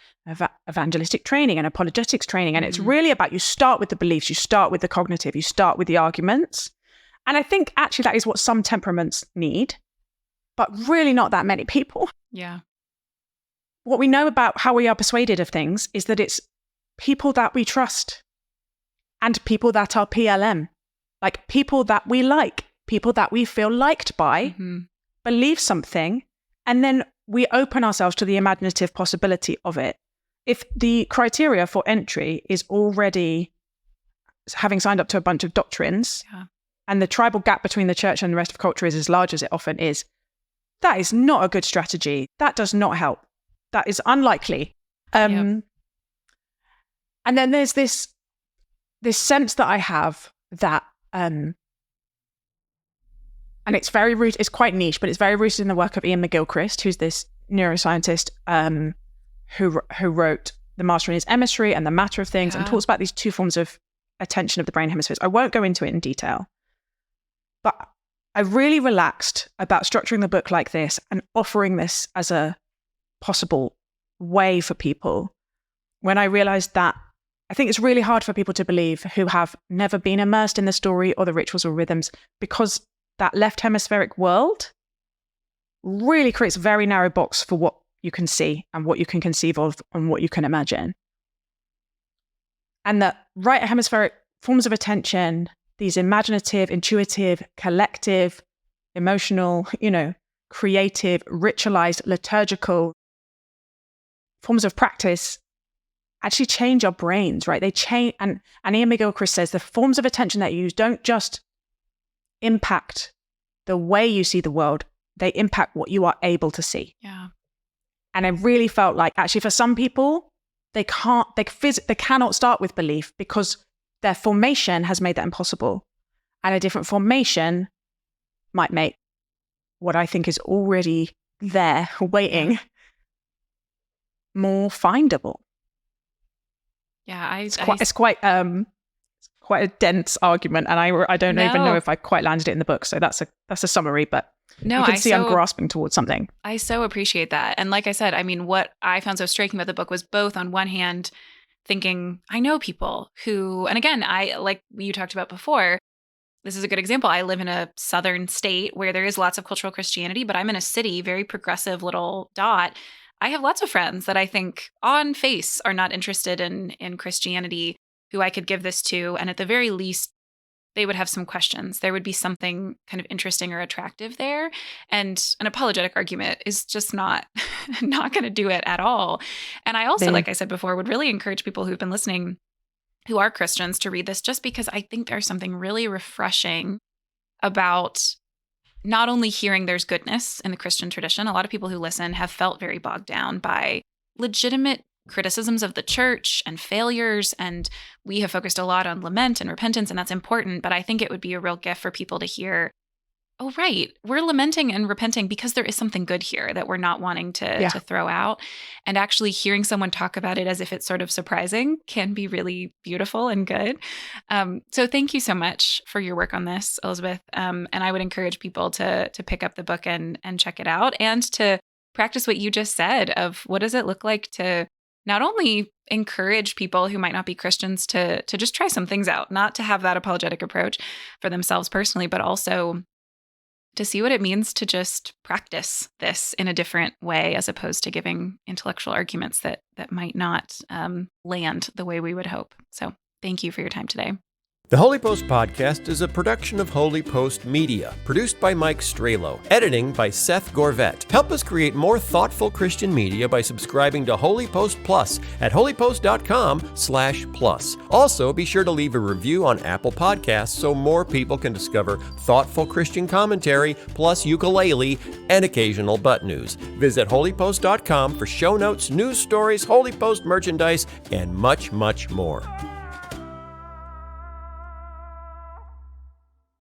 evangelistic training and apologetics training. And it's really about, you start with the beliefs, you start with the cognitive, you start with the arguments. And I think actually that is what some temperaments need, but really not that many people. Yeah. What we know about how we are persuaded of things is that it's people that we trust and people that are PLM, like people that we like, people that we feel liked by, believe something, and then we open ourselves to the imaginative possibility of it. If the criteria for entry is already having signed up to a bunch of doctrines, and the tribal gap between the church and the rest of culture is as large as it often is, that is not a good strategy. That does not help. That is unlikely. And then there's this sense that I have that, and it's very rooted, it's quite niche, but it's very rooted in the work of Ian McGilchrist, who's this neuroscientist who wrote The Master and His Emissary and The Matter of Things, and talks about these two forms of attention of the brain hemispheres. I won't go into it in detail, but I really relaxed about structuring the book like this and offering this as a possible way for people when I realized that I think it's really hard for people to believe who have never been immersed in the story or the rituals or rhythms, because that left hemispheric world really creates a very narrow box for what you can see and what you can conceive of and what you can imagine. And that right hemispheric forms of attention, these imaginative, intuitive, collective, emotional, creative, ritualized, liturgical forms of practice actually change our brains, right? They change, and Ian McGilchrist says the forms of attention that you use don't just impact the way you see the world, they impact what you are able to see. Yeah. And I really felt like actually for some people, they cannot start with belief because their formation has made that impossible. And a different formation might make what I think is already there waiting more findable. Yeah, it's quite a dense argument, and I don't even know if I quite landed it in the book. So that's a summary, but you can see I'm grasping towards something. I so appreciate that. And like I said, I mean, what I found so striking about the book was both on one hand, thinking, I know people who, and again, like you talked about before, this is a good example. I live in a southern state where there is lots of cultural Christianity, but I'm in a city, very progressive little dot. I have lots of friends that I think on face are not interested in Christianity who I could give this to. And at the very least, they would have some questions. There would be something kind of interesting or attractive there. And an apologetic argument is just not going to do it at all. And I also, like I said before, would really encourage people who've been listening who are Christians to read this, just because I think there's something really refreshing about not only hearing there's goodness in the Christian tradition, a lot of people who listen have felt very bogged down by legitimate criticisms of the church and failures. And we have focused a lot on lament and repentance, and that's important. But I think it would be a real gift for people to hear, oh, right, we're lamenting and repenting because there is something good here that we're not wanting to throw out. And actually hearing someone talk about it as if it's sort of surprising can be really beautiful and good. So thank you so much for your work on this, Elizabeth. And I would encourage people to pick up the book and check it out, and to practice what you just said of what does it look like to not only encourage people who might not be Christians to just try some things out, not to have that apologetic approach for themselves personally, but also to see what it means to just practice this in a different way, as opposed to giving intellectual arguments that might not land the way we would hope. So thank you for your time today. The Holy Post podcast is a production of Holy Post Media, produced by Mike Strelo, editing by Seth Gorvet. Help us create more thoughtful Christian media by subscribing to Holy Post Plus at holypost.com/plus. Also, be sure to leave a review on Apple Podcasts so more people can discover thoughtful Christian commentary, plus ukulele and occasional butt news. Visit holypost.com for show notes, news stories, Holy Post merchandise, and much, much more.